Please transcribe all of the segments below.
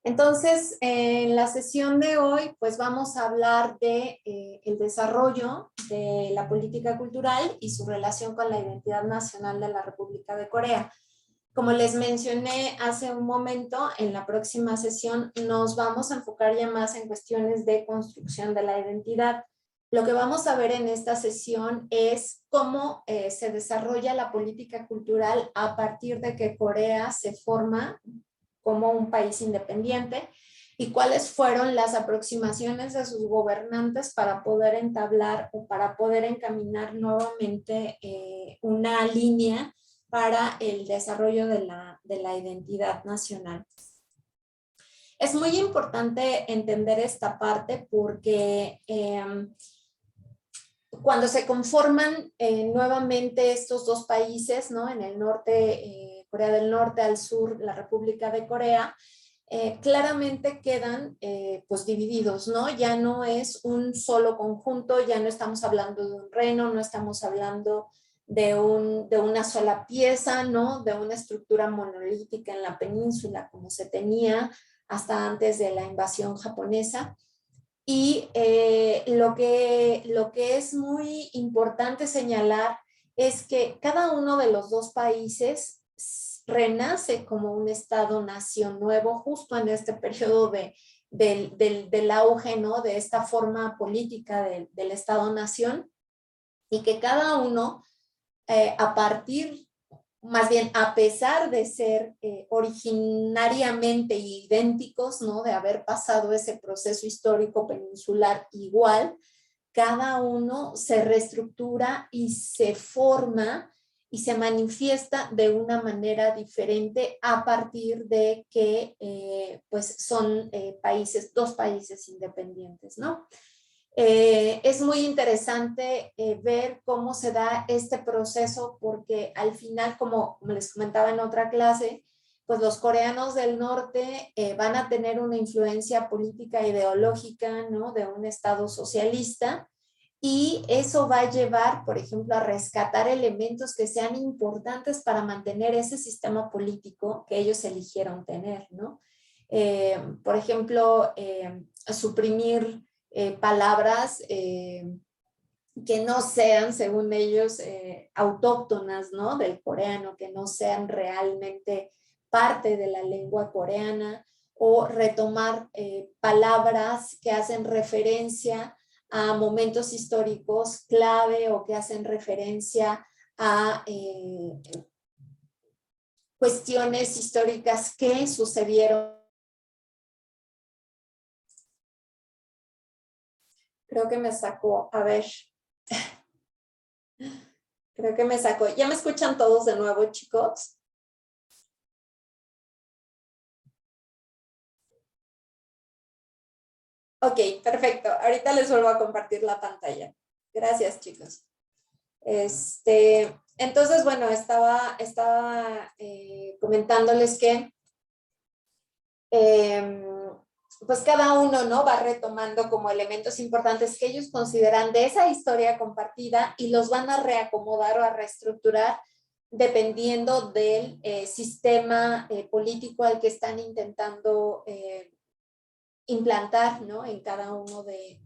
Entonces, en la sesión de hoy, pues vamos a hablar de el desarrollo de la política cultural y su relación con la identidad nacional de la República de Corea. Como les mencioné hace un momento, en la próxima sesión nos vamos a enfocar ya más en cuestiones de construcción de la identidad. Lo que vamos a ver en esta sesión es cómo se desarrolla la política cultural a partir de que Corea se forma como un país independiente y cuáles fueron las aproximaciones de sus gobernantes para poder entablar o para poder encaminar nuevamente una línea para el desarrollo de la identidad nacional. Es muy importante entender esta parte porque cuando se conforman nuevamente estos dos países, ¿no? En el norte, Corea del Norte, al sur, la República de Corea, claramente quedan pues divididos, ¿no? Ya no es un solo conjunto, ya no estamos hablando de un reino, no estamos hablando de una sola pieza, ¿no? De una estructura monolítica en la península como se tenía hasta antes de la invasión japonesa. Y lo que es muy importante señalar es que cada uno de los dos países renace como un Estado-nación nuevo justo en este periodo del auge, ¿no? De esta forma política del Estado-nación, y que cada uno a partir, más bien a pesar de ser originariamente idénticos, ¿no? De haber pasado ese proceso histórico peninsular igual, cada uno se reestructura y se forma y se manifiesta de una manera diferente a partir de que pues son dos países independientes, ¿no? Es muy interesante ver cómo se da este proceso porque al final, como les comentaba en otra clase, pues los coreanos del norte van a tener una influencia política ideológica, ¿no? De un estado socialista, y eso va a llevar, por ejemplo, a rescatar elementos que sean importantes para mantener ese sistema político que ellos eligieron tener, ¿no? Por ejemplo, suprimir palabras que no sean, según ellos, autóctonas, ¿no? Del coreano, que no sean realmente parte de la lengua coreana, o retomar palabras que hacen referencia a momentos históricos clave o que hacen referencia a cuestiones históricas que sucedieron. Creo que me sacó, a ver. Creo que me sacó. ¿Ya me escuchan todos de nuevo, chicos? Ok, perfecto. Ahorita les vuelvo a compartir la pantalla. Gracias, chicos. Entonces, bueno, estaba comentándoles que pues cada uno, ¿no? Va retomando como elementos importantes que ellos consideran de esa historia compartida y los van a reacomodar o a reestructurar dependiendo del sistema político al que están intentando implantar, ¿no? En cada uno de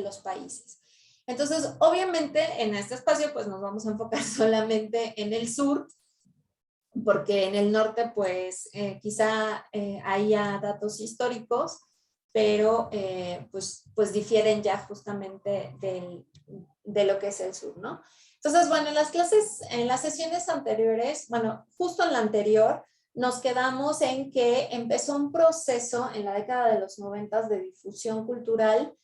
los países. Entonces, obviamente, en este espacio, pues nos vamos a enfocar solamente en el sur, porque en el norte, pues, quizá haya datos históricos, pero pues difieren ya justamente de lo que es el sur, ¿no? Entonces, bueno, en las sesiones anteriores, bueno, justo en la anterior, nos quedamos en que empezó un proceso en la década de los 90 de difusión cultural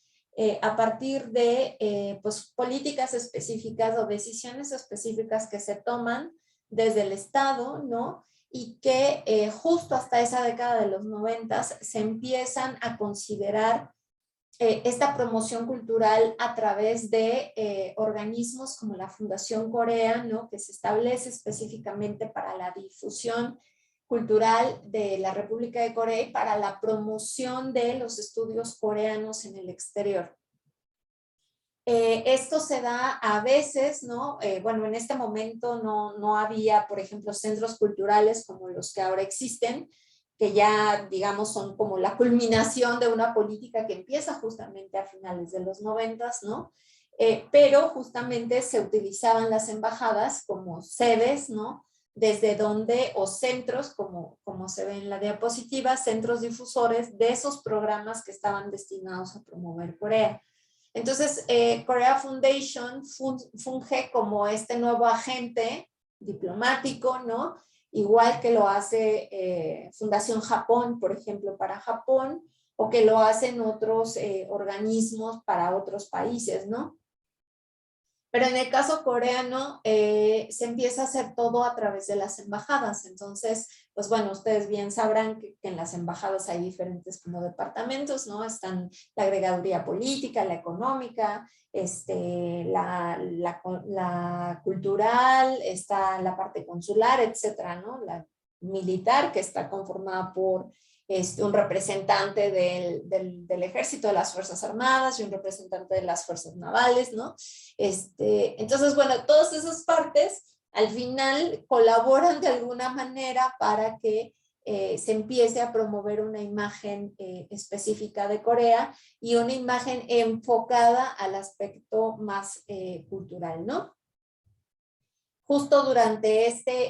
a partir de pues, políticas específicas o decisiones específicas que se toman desde el Estado, ¿no? Y que justo hasta esa década de los 90 se empiezan a considerar esta promoción cultural a través de organismos como la Fundación Corea, ¿no? Que se establece específicamente para la difusión cultural de la República de Corea y para la promoción de los estudios coreanos en el exterior. Esto se da a veces, ¿no? Bueno, en este momento no había, por ejemplo, centros culturales como los que ahora existen, que ya, digamos, son como la culminación de una política que empieza justamente a finales de los 90, ¿no? Pero justamente se utilizaban las embajadas como sedes, ¿no? Desde donde, o centros, como se ve en la diapositiva, centros difusores de esos programas que estaban destinados a promover Corea. Entonces, Korea Foundation funge como este nuevo agente diplomático, ¿no? Igual que lo hace Fundación Japón, por ejemplo, para Japón, o que lo hacen otros organismos para otros países, ¿no? Pero en el caso coreano se empieza a hacer todo a través de las embajadas. Entonces, pues bueno, ustedes bien sabrán que en las embajadas hay diferentes como departamentos, ¿no? Están la agregaduría política, la económica, la cultural, está la parte consular, etcétera, ¿no? La militar, que está conformada por un representante del ejército, de las Fuerzas Armadas, y un representante de las Fuerzas Navales, ¿no? Entonces, bueno, todas esas partes al final colaboran de alguna manera para que se empiece a promover una imagen específica de Corea y una imagen enfocada al aspecto más cultural, ¿no? Justo durante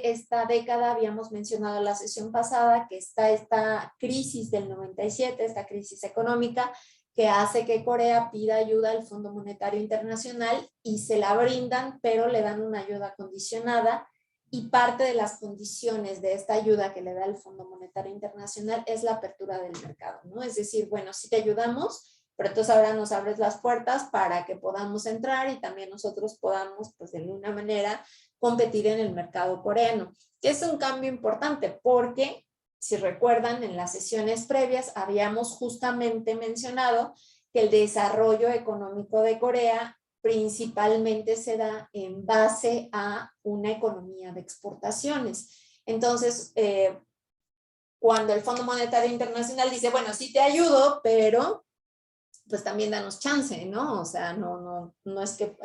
esta década habíamos mencionado en la sesión pasada que está esta crisis del 97, esta crisis económica, que hace que Corea pida ayuda al Fondo Monetario Internacional y se la brindan, pero le dan una ayuda condicionada, y parte de las condiciones de esta ayuda que le da el Fondo Monetario Internacional es la apertura del mercado, ¿no? Es decir, bueno, sí te ayudamos, pero entonces ahora nos abres las puertas para que podamos entrar y también nosotros podamos, pues de alguna manera, competir en el mercado coreano, que es un cambio importante porque, si recuerdan, en las sesiones previas habíamos justamente mencionado que el desarrollo económico de Corea principalmente se da en base a una economía de exportaciones. Entonces, cuando el Fondo Monetario Internacional dice, bueno, sí te ayudo, pero pues también danos chance, ¿no? O sea, no es que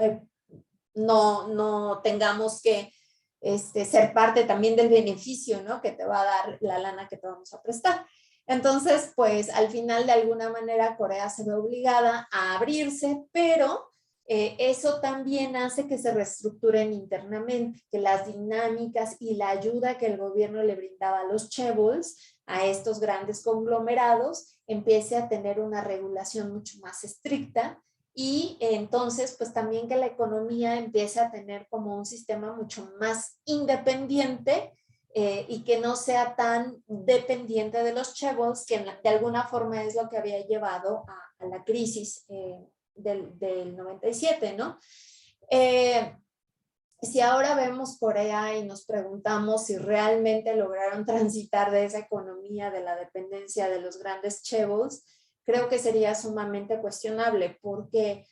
no tengamos que ser parte también del beneficio, ¿no? Que te va a dar la lana que te vamos a prestar. Entonces, pues al final de alguna manera Corea se ve obligada a abrirse, pero eso también hace que se reestructuren internamente, que las dinámicas y la ayuda que el gobierno le brindaba a los chaebols, a estos grandes conglomerados, empiece a tener una regulación mucho más estricta, y entonces pues también que la economía empiece a tener como un sistema mucho más independiente y que no sea tan dependiente de los chaebols, que de alguna forma es lo que había llevado a la crisis del 97, ¿no? Si ahora vemos Corea y nos preguntamos si realmente lograron transitar de esa economía, de la dependencia de los grandes chaebols, creo que sería sumamente cuestionable porque,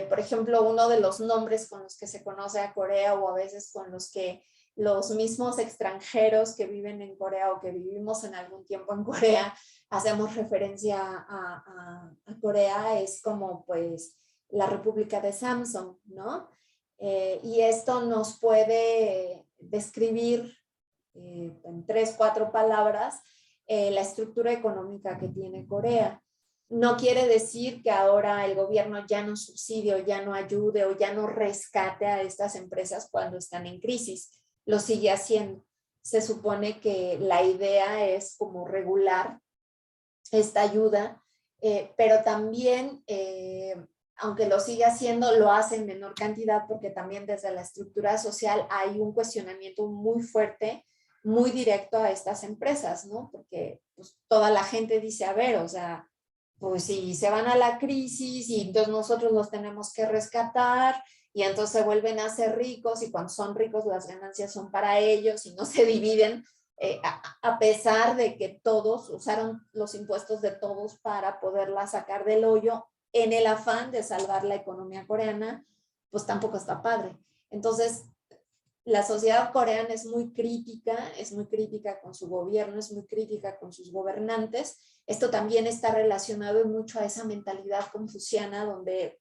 por ejemplo, uno de los nombres con los que se conoce a Corea, o a veces con los que los mismos extranjeros que viven en Corea o que vivimos en algún tiempo en Corea hacemos referencia a Corea, es como pues la República de Samsung, ¿no? Y esto nos puede describir en 3, 4 palabras la estructura económica que tiene Corea. No quiere decir que ahora el gobierno ya no subsidie o ya no ayude o ya no rescate a estas empresas cuando están en crisis. Lo sigue haciendo. Se supone que la idea es como regular esta ayuda, pero también aunque lo sigue haciendo, lo hace en menor cantidad porque también desde la estructura social hay un cuestionamiento muy fuerte, muy directo a estas empresas, ¿no? Porque pues, toda la gente dice, a ver, o sea, pues si se van a la crisis y entonces nosotros los tenemos que rescatar y entonces se vuelven a ser ricos y cuando son ricos las ganancias son para ellos y no se dividen, a pesar de que todos usaron los impuestos de todos para poderla sacar del hoyo en el afán de salvar la economía coreana, pues tampoco está padre. Entonces, la sociedad coreana es muy crítica con su gobierno, es muy crítica con sus gobernantes. Esto también está relacionado mucho a esa mentalidad confuciana donde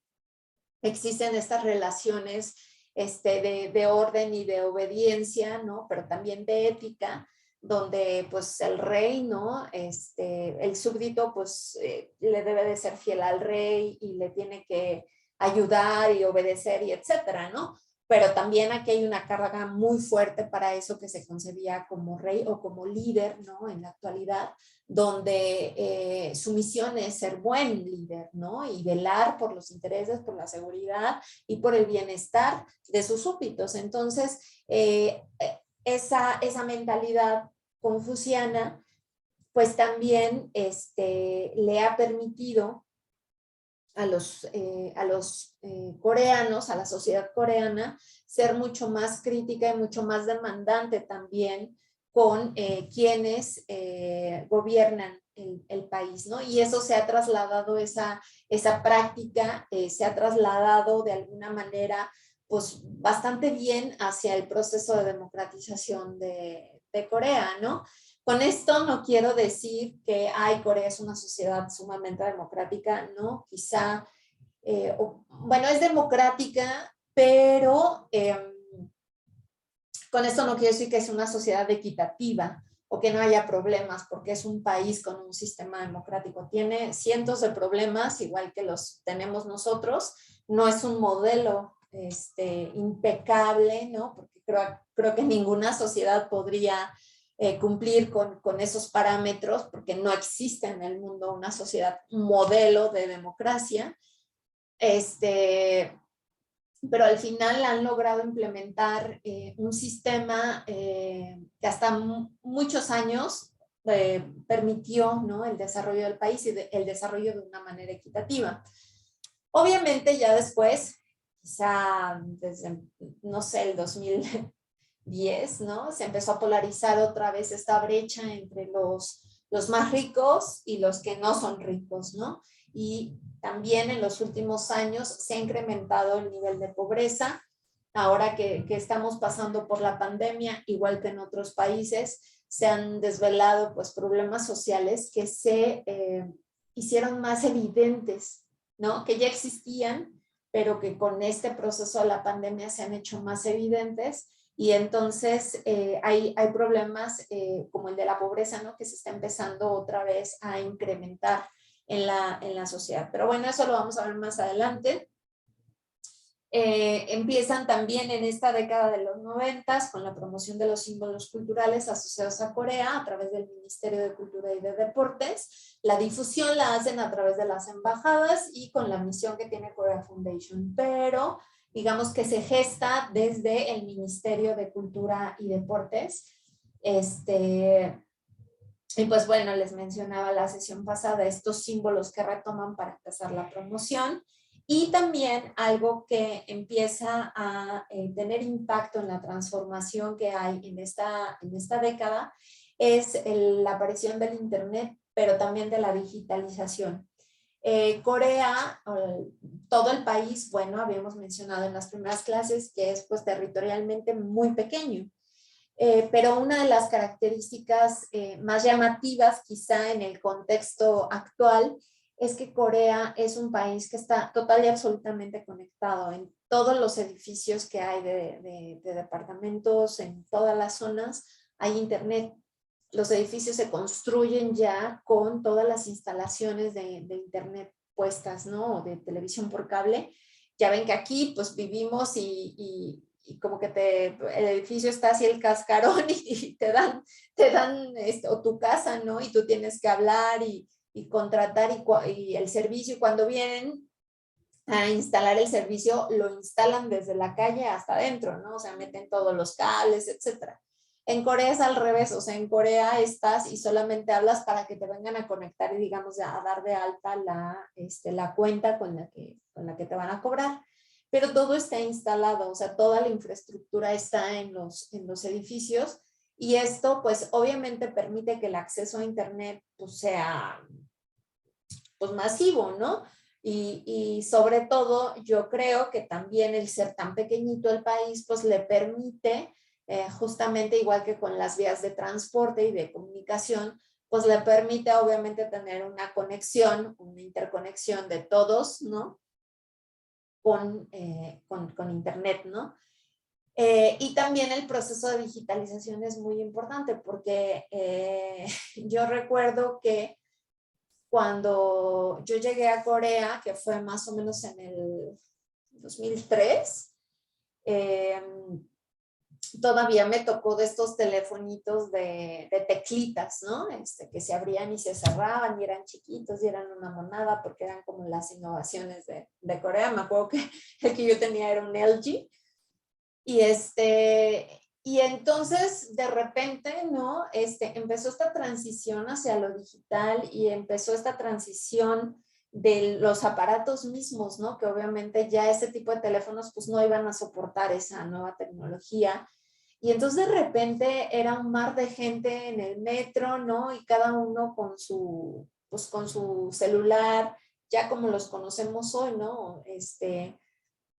existen estas relaciones de orden y de obediencia, ¿no? Pero también de ética, donde pues el rey, ¿no? El súbdito pues le debe de ser fiel al rey y le tiene que ayudar y obedecer y etcétera, ¿no? Pero también aquí hay una carga muy fuerte para eso que se concebía como rey o como líder, ¿no? En la actualidad, donde su misión es ser buen líder, ¿no? Y velar por los intereses, por la seguridad y por el bienestar de sus súbditos. Entonces, esa mentalidad confuciana, pues también le ha permitido a los coreanos, a la sociedad coreana, ser mucho más crítica y mucho más demandante también con quienes gobiernan el país, ¿no? Y eso se ha trasladado, esa práctica se ha trasladado de alguna manera pues bastante bien hacia el proceso de democratización de Corea, ¿no? Con esto no quiero decir que Corea es una sociedad sumamente democrática, ¿no? Quizá, bueno, es democrática, pero con esto no quiero decir que es una sociedad equitativa o que no haya problemas, porque es un país con un sistema democrático. Tiene cientos de problemas, igual que los tenemos nosotros. No es un modelo impecable, ¿no? Porque creo que ninguna sociedad podría cumplir con esos parámetros, porque no existe en el mundo una sociedad modelo de democracia. Pero al final han logrado implementar un sistema que hasta muchos años permitió, ¿no? El desarrollo del país y el desarrollo de una manera equitativa. Obviamente ya después, quizá desde, no sé, el 2010, ¿no? Se empezó a polarizar otra vez esta brecha entre los más ricos y los que no son ricos, ¿no? Y también en los últimos años se ha incrementado el nivel de pobreza. Ahora que estamos pasando por la pandemia, igual que en otros países, se han desvelado pues problemas sociales que se hicieron más evidentes, ¿no? Que ya existían, pero que con este proceso de la pandemia se han hecho más evidentes. Y entonces hay problemas como el de la pobreza, ¿no? Que se está empezando otra vez a incrementar en la sociedad. Pero bueno, eso lo vamos a ver más adelante. Empiezan también en esta década de los 90 con la promoción de los símbolos culturales asociados a Corea a través del Ministerio de Cultura y de Deportes. La difusión la hacen a través de las embajadas y con la misión que tiene Korea Foundation, pero digamos que se gesta desde el Ministerio de Cultura y Deportes. Y pues bueno, les mencionaba la sesión pasada estos símbolos que retoman para empezar la promoción. Y también algo que empieza a tener impacto en la transformación que hay en esta década es la aparición del Internet, pero también de la digitalización. Corea, todo el país, bueno, habíamos mencionado en las primeras clases que es pues territorialmente muy pequeño. Pero una de las características más llamativas quizá en el contexto actual es que Corea es un país que está total y absolutamente conectado en todos los edificios que hay de departamentos, en todas las zonas hay internet. Los edificios se construyen ya con todas las instalaciones de internet puestas, ¿no? O de televisión por cable. Ya ven que aquí pues vivimos y como que el edificio está así el cascarón y te dan o tu casa, ¿no? Y tú tienes que hablar y contratar y el servicio, y cuando vienen a instalar el servicio, lo instalan desde la calle hasta adentro, ¿no? O sea, meten todos los cables, etcétera. En Corea es al revés, o sea, en Corea estás y solamente hablas para que te vengan a conectar y digamos a dar de alta la cuenta con la que te van a cobrar. Pero todo está instalado, o sea, toda la infraestructura está en los edificios y esto pues obviamente permite que el acceso a internet pues sea pues masivo, ¿no? Y sobre todo yo creo que también el ser tan pequeñito el país pues le permite justamente igual que con las vías de transporte y de comunicación, pues le permite obviamente tener una conexión, una interconexión de todos, ¿no? Con internet, ¿no? Y también el proceso de digitalización es muy importante porque yo recuerdo que cuando yo llegué a Corea, que fue más o menos en el 2003, eh, todavía me tocó de estos telefonitos de teclitas, ¿no? Que se abrían y se cerraban y eran chiquitos y eran una monada porque eran como las innovaciones de Corea. Me acuerdo que el que yo tenía era un LG. Y, y entonces de repente, ¿no? Empezó esta transición hacia lo digital y empezó esta transición de los aparatos mismos, ¿no? Que obviamente ya ese tipo de teléfonos pues no iban a soportar esa nueva tecnología. Y entonces de repente era un mar de gente en el metro, ¿no? Y cada uno pues con su celular, ya como los conocemos hoy, ¿no?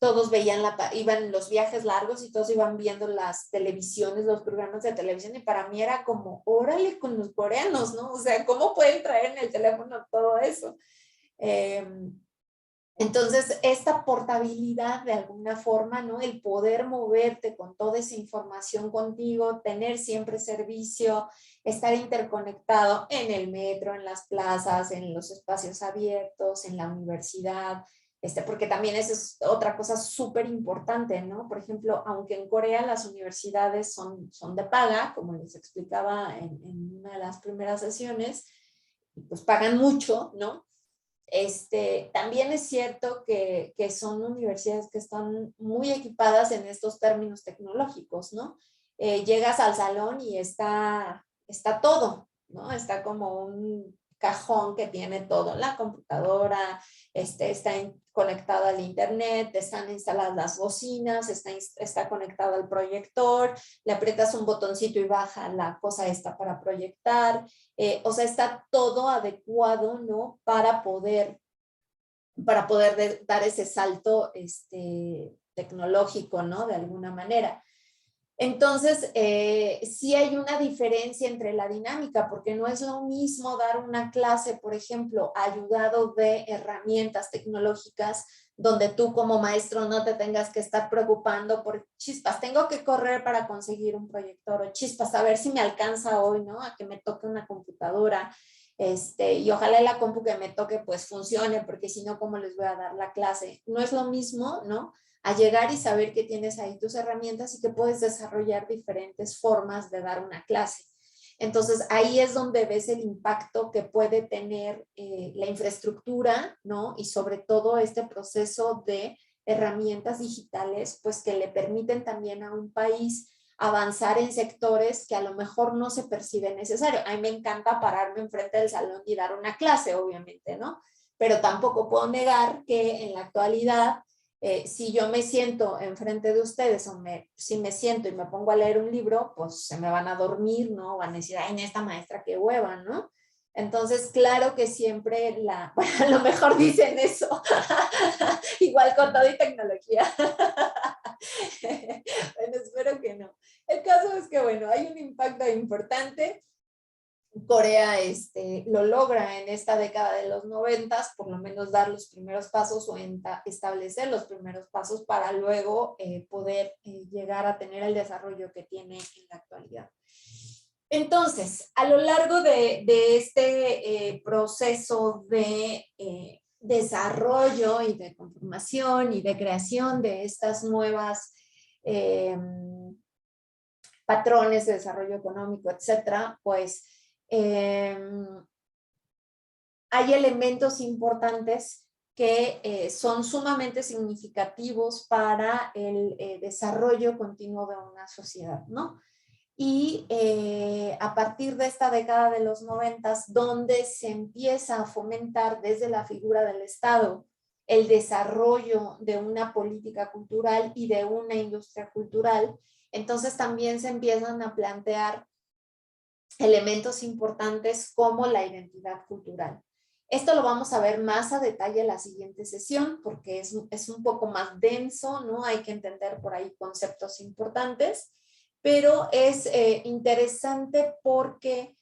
Todos veían iban los viajes largos y todos iban viendo las televisiones, los programas de televisión, y para mí era como, órale con los coreanos, ¿no? O sea, ¿cómo pueden traer en el teléfono todo eso? Eh, entonces, esta portabilidad de alguna forma, ¿no? El poder moverte con toda esa información contigo, tener siempre servicio, estar interconectado en el metro, en las plazas, en los espacios abiertos, en la universidad, porque también eso es otra cosa súper importante, ¿no? Por ejemplo, aunque en Corea las universidades son de paga, como les explicaba en una de las primeras sesiones, pues pagan mucho, ¿no? También es cierto que son universidades que están muy equipadas en estos términos tecnológicos, ¿no? Llegas al salón y está todo, ¿no? Está como un cajón que tiene todo, la computadora, está conectada al internet, están instaladas las bocinas, está conectado al proyector, le aprietas un botoncito y baja la cosa esta para proyectar. O sea, está todo adecuado, ¿no? Para poder dar ese salto tecnológico, ¿no? De alguna manera. Entonces, sí hay una diferencia entre la dinámica, porque no es lo mismo dar una clase, por ejemplo, ayudado de herramientas tecnológicas, donde tú como maestro no te tengas que estar preocupando por chispas, tengo que correr para conseguir un proyector, o chispas, a ver si me alcanza hoy, ¿no? A que me toque una computadora, y ojalá la compu que me toque pues funcione, porque si no, ¿cómo les voy a dar la clase? No es lo mismo, ¿no? A llegar y saber que tienes ahí tus herramientas y que puedes desarrollar diferentes formas de dar una clase. Entonces, ahí es donde ves el impacto que puede tener la infraestructura, ¿no? Y sobre todo este proceso de herramientas digitales, pues que le permiten también a un país avanzar en sectores que a lo mejor no se percibe necesario. A mí me encanta pararme enfrente del salón y dar una clase, obviamente, ¿no? Pero tampoco puedo negar que en la actualidad si yo me siento enfrente de ustedes si me siento y me pongo a leer un libro, pues se me van a dormir, ¿no? Van a decir, ay, esta maestra qué hueva, ¿no? Entonces, claro que siempre bueno, a lo mejor dicen eso, igual con todo y tecnología. Bueno, espero que no. El caso es que, bueno, hay un impacto importante. Corea lo logra en esta década de los 90, por lo menos dar los primeros pasos o establecer los primeros pasos para luego poder llegar a tener el desarrollo que tiene en la actualidad. Entonces, a lo largo de este proceso de desarrollo y de conformación y de creación de estas nuevas patrones de desarrollo económico, etcétera, pues hay elementos importantes que son sumamente significativos para el desarrollo continuo de una sociedad, ¿no? Y a partir de esta década de los 90, donde se empieza a fomentar desde la figura del Estado el desarrollo de una política cultural y de una industria cultural, entonces también se empiezan a plantear elementos importantes como la identidad cultural. Esto lo vamos a ver más a detalle en la siguiente sesión porque es un poco más denso, ¿no? Hay que entender por ahí conceptos importantes, pero es interesante porque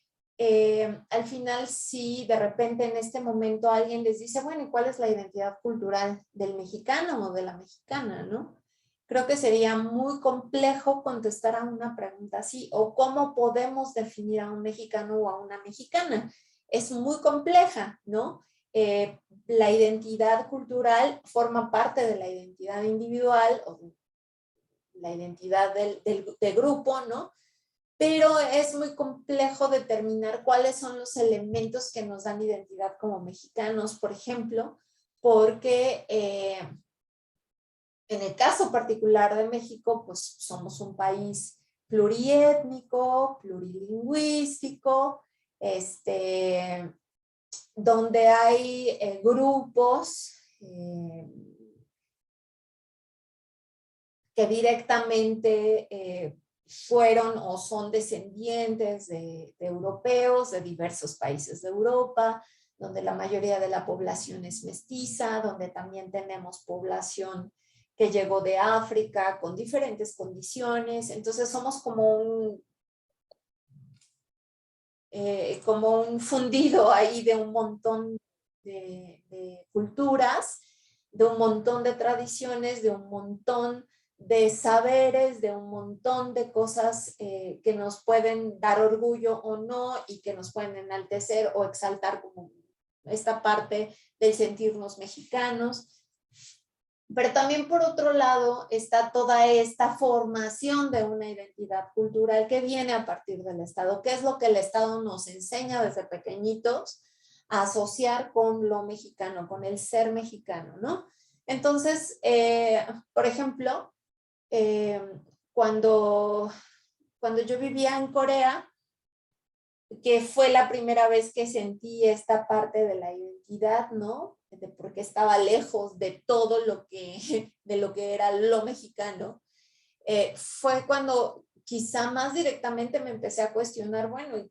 al final si de repente en este momento alguien les dice, bueno, ¿y cuál es la identidad cultural del mexicano o de la mexicana, no? creo que sería muy complejo contestar a una pregunta así, o cómo podemos definir a un mexicano o a una mexicana. Es muy compleja, ¿no? La identidad cultural forma parte de la identidad individual o la identidad del grupo, ¿no? Pero es muy complejo determinar cuáles son los elementos que nos dan identidad como mexicanos, por ejemplo, porque en el caso particular de México, pues somos un país pluriétnico, plurilingüístico, donde hay grupos que directamente fueron o son descendientes de europeos, de diversos países de Europa, donde la mayoría de la población es mestiza, donde también tenemos población que llegó de África con diferentes condiciones. Entonces somos como un fundido ahí de un montón de culturas, de un montón de tradiciones, de un montón de saberes, de un montón de cosas que nos pueden dar orgullo o no y que nos pueden enaltecer o exaltar como esta parte del sentirnos mexicanos. Pero también por otro lado está toda esta formación de una identidad cultural que viene a partir del Estado, que es lo que el Estado nos enseña desde pequeñitos a asociar con lo mexicano, con el ser mexicano, ¿no? Entonces, por ejemplo, eh, cuando, cuando yo vivía en Corea, que fue la primera vez que sentí esta parte de la identidad, ¿no? De porque estaba lejos de todo lo que, de lo que era lo mexicano. Fue cuando quizá más directamente me empecé a cuestionar, bueno,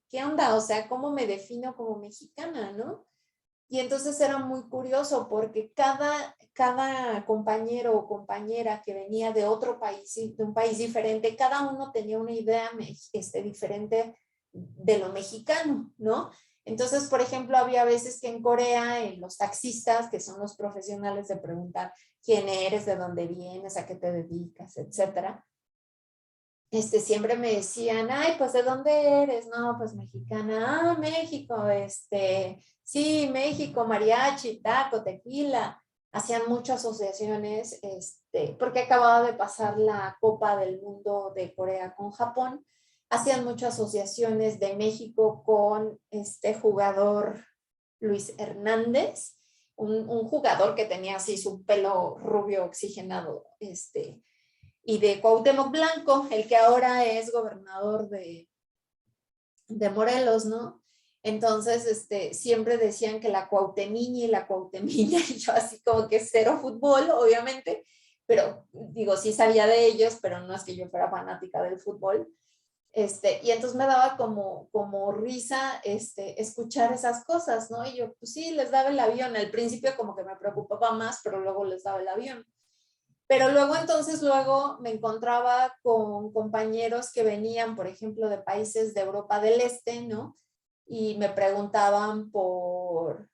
¿qué onda? O sea, ¿cómo me defino como mexicana, no? Y entonces era muy curioso porque cada compañero o compañera que venía de otro país, de un país diferente, cada uno tenía una idea diferente de lo mexicano, ¿no? Entonces, por ejemplo, había veces que en Corea, los taxistas, que son los profesionales de preguntar quién eres, de dónde vienes, a qué te dedicas, etcétera, siempre me decían, ay, pues, ¿de dónde eres? No, pues, mexicana. Ah, México, sí, México, mariachi, taco, tequila. Hacían muchas asociaciones, porque acababa de pasar la Copa del Mundo de Corea con Japón. Hacían muchas asociaciones de México con este jugador Luis Hernández, un jugador que tenía así su pelo rubio oxigenado, y de Cuauhtémoc Blanco, el que ahora es gobernador de Morelos, ¿no? Entonces, siempre decían que la Cuauhtemiña y la Cuauhtemiña, y yo así como que cero fútbol, obviamente, pero digo, sí sabía de ellos, pero no es que yo fuera fanática del fútbol. Y entonces me daba como risa escuchar esas cosas, ¿no? Y yo, pues sí, les daba el avión. Al principio como que me preocupaba más, pero luego les daba el avión. Pero luego entonces, luego me encontraba con compañeros que venían, por ejemplo, de países de Europa del Este, ¿no? Y me preguntaban por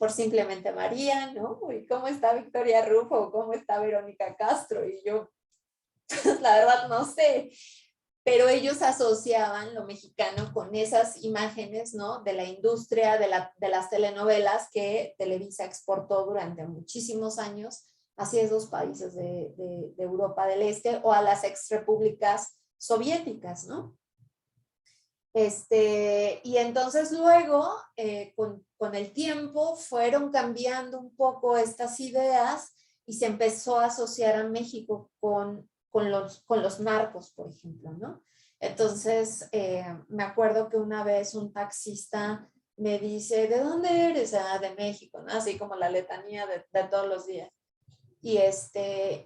simplemente María, ¿no? ¿Y cómo está Victoria Rufo? ¿Cómo está Verónica Castro? Y yo, pues, la verdad no sé. Pero ellos asociaban lo mexicano con esas imágenes, ¿no? De la industria, de las telenovelas que Televisa exportó durante muchísimos años hacia esos países de Europa del Este o a las exrepúblicas soviéticas, ¿no? Y entonces luego, con el tiempo, fueron cambiando un poco estas ideas y se empezó a asociar a México con los narcos, por ejemplo, ¿no? Entonces, me acuerdo que una vez un taxista me dice, ¿de dónde eres? Ah, de México, ¿no? Así como la letanía de todos los días. Y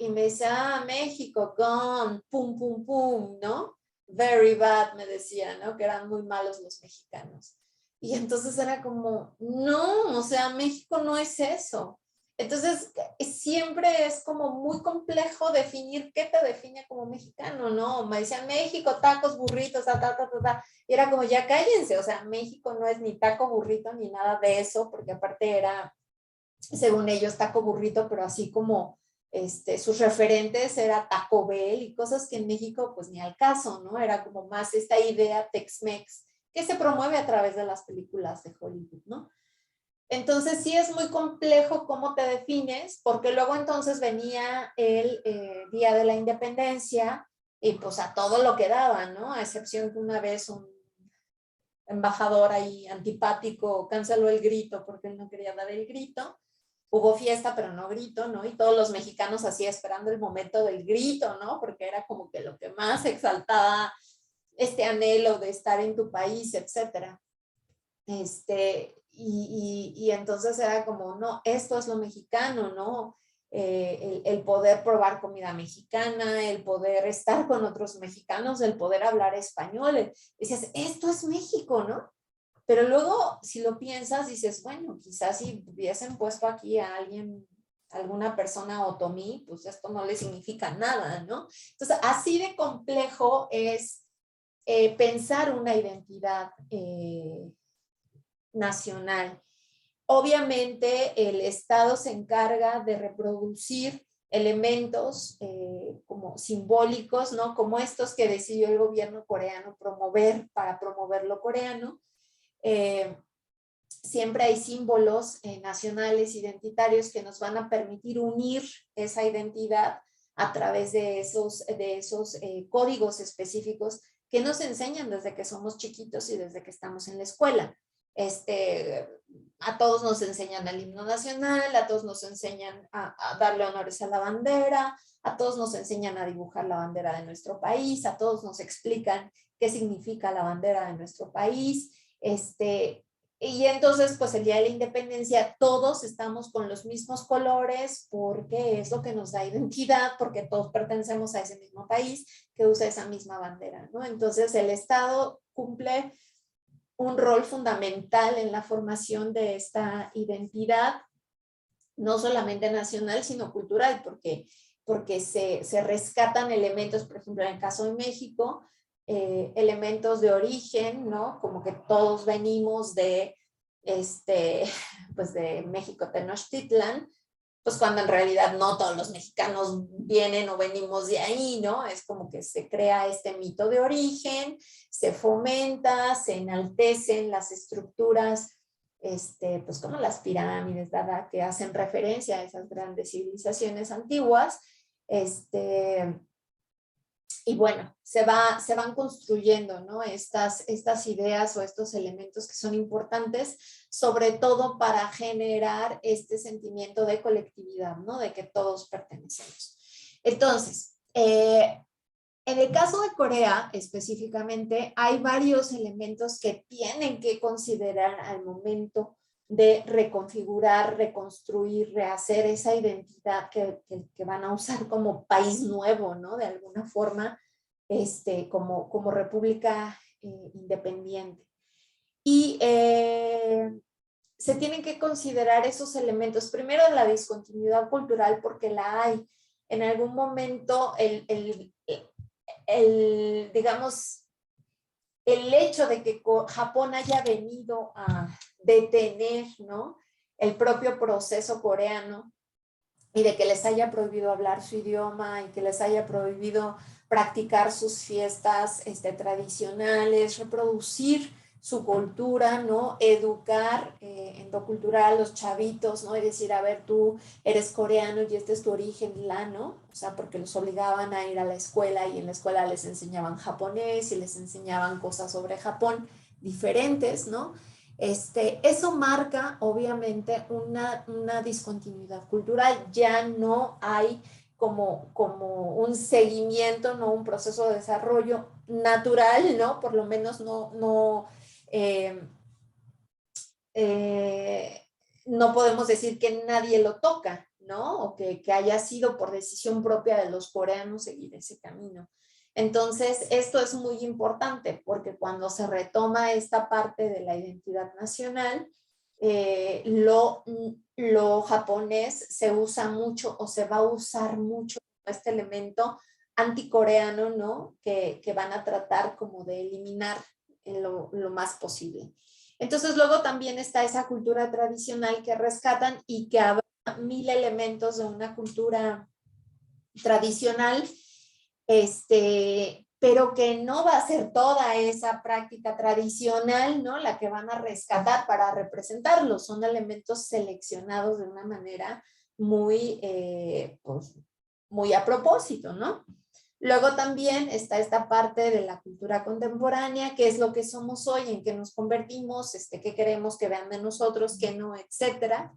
me dice, ah, México, gone, pum, pum, pum, ¿no? Very bad, me decía, ¿no? Que eran muy malos los mexicanos. Y entonces era como, no, o sea, México no es eso. Entonces, siempre es como muy complejo definir qué te define como mexicano, ¿no? Me decían México, tacos, burritos, ta, ta, ta, ta, ta. Y era como, ya cállense, o sea, México no es ni taco, burrito, ni nada de eso, porque aparte era, según ellos, taco burrito, pero así como sus referentes era Taco Bell y cosas que en México pues ni al caso, ¿no? Era como más esta idea Tex-Mex que se promueve a través de las películas de Hollywood, ¿no? Entonces sí es muy complejo cómo te defines, porque luego entonces venía el Día de la Independencia y pues a todo lo que daba, ¿no? A excepción que una vez un embajador ahí antipático canceló el grito porque él no quería dar el grito. Hubo fiesta, pero no grito, ¿no? Y todos los mexicanos así esperando el momento del grito, ¿no? Porque era como que lo que más exaltaba este anhelo de estar en tu país, etcétera. Y entonces era como, no, esto es lo mexicano, ¿no? El poder probar comida mexicana, el poder estar con otros mexicanos, el poder hablar español. Dices, esto es México, ¿no? Pero luego, si lo piensas, dices, bueno, quizás si hubiesen puesto aquí a alguien, alguna persona otomí, pues esto no le significa nada, ¿no? Entonces, así de complejo es pensar una identidad nacional. Obviamente el Estado se encarga de reproducir elementos como simbólicos, ¿no? Como estos que decidió el gobierno coreano promover para promover lo coreano. Siempre hay símbolos nacionales, identitarios, que nos van a permitir unir esa identidad a través de esos códigos específicos que nos enseñan desde que somos chiquitos y desde que estamos en la escuela. A todos nos enseñan el himno nacional, a todos nos enseñan a darle honores a la bandera, a todos nos enseñan a dibujar la bandera de nuestro país, a todos nos explican qué significa la bandera de nuestro país. Y entonces, pues el día de la independencia, todos estamos con los mismos colores porque es lo que nos da identidad, porque todos pertenecemos a ese mismo país que usa esa misma bandera, ¿no? Entonces, el Estado cumple un rol fundamental en la formación de esta identidad, no solamente nacional, sino cultural, porque se rescatan elementos, por ejemplo, en el caso de México, elementos de origen, ¿no? Como que todos venimos de, pues de México Tenochtitlan, pues cuando en realidad no todos los mexicanos vienen o venimos de ahí, ¿no? Es como que se crea este mito de origen, se fomenta, se enaltecen las estructuras, pues como las pirámides, ¿verdad? Que hacen referencia a esas grandes civilizaciones antiguas, y bueno, se van construyendo, ¿no? Estas ideas o estos elementos que son importantes, sobre todo para generar este sentimiento de colectividad, ¿no? De que todos pertenecemos. Entonces, en el caso de Corea específicamente, hay varios elementos que tienen que considerar al momento de reconfigurar, reconstruir, rehacer esa identidad que van a usar como país nuevo, ¿no? De alguna forma, como república independiente. Y se tienen que considerar esos elementos, primero la discontinuidad cultural, porque la hay. En algún momento, digamos, el hecho de que Japón haya venido a detener, ¿no? El propio proceso coreano y de que les haya prohibido hablar su idioma y que les haya prohibido practicar sus fiestas tradicionales, reproducir su cultura, ¿no? Educar en lo cultural a los chavitos, ¿no? Y decir, a ver, tú eres coreano y este es tu origen, ¿no? O sea, porque los obligaban a ir a la escuela y en la escuela les enseñaban japonés y les enseñaban cosas sobre Japón diferentes, ¿no? Eso marca obviamente una discontinuidad cultural. Ya no hay como un seguimiento, no un proceso de desarrollo natural, ¿no? Por lo menos eh, eh, no podemos decir que nadie lo toca, ¿no? O que haya sido por decisión propia de los coreanos seguir ese camino. Entonces, esto es muy importante porque cuando se retoma esta parte de la identidad nacional, lo japonés se usa mucho o se va a usar mucho este elemento anticoreano, ¿no? Que van a tratar como de eliminar en lo más posible. Entonces luego también está esa cultura tradicional que rescatan y que habrá 1000 elementos de una cultura tradicional, pero que no va a ser toda esa práctica tradicional, ¿no? La que van a rescatar para representarlo. Son elementos seleccionados de una manera muy, pues, muy a propósito, ¿no? Luego también está esta parte de la cultura contemporánea, qué es lo que somos hoy, en qué nos convertimos, qué queremos que vean de nosotros, qué no, etcétera.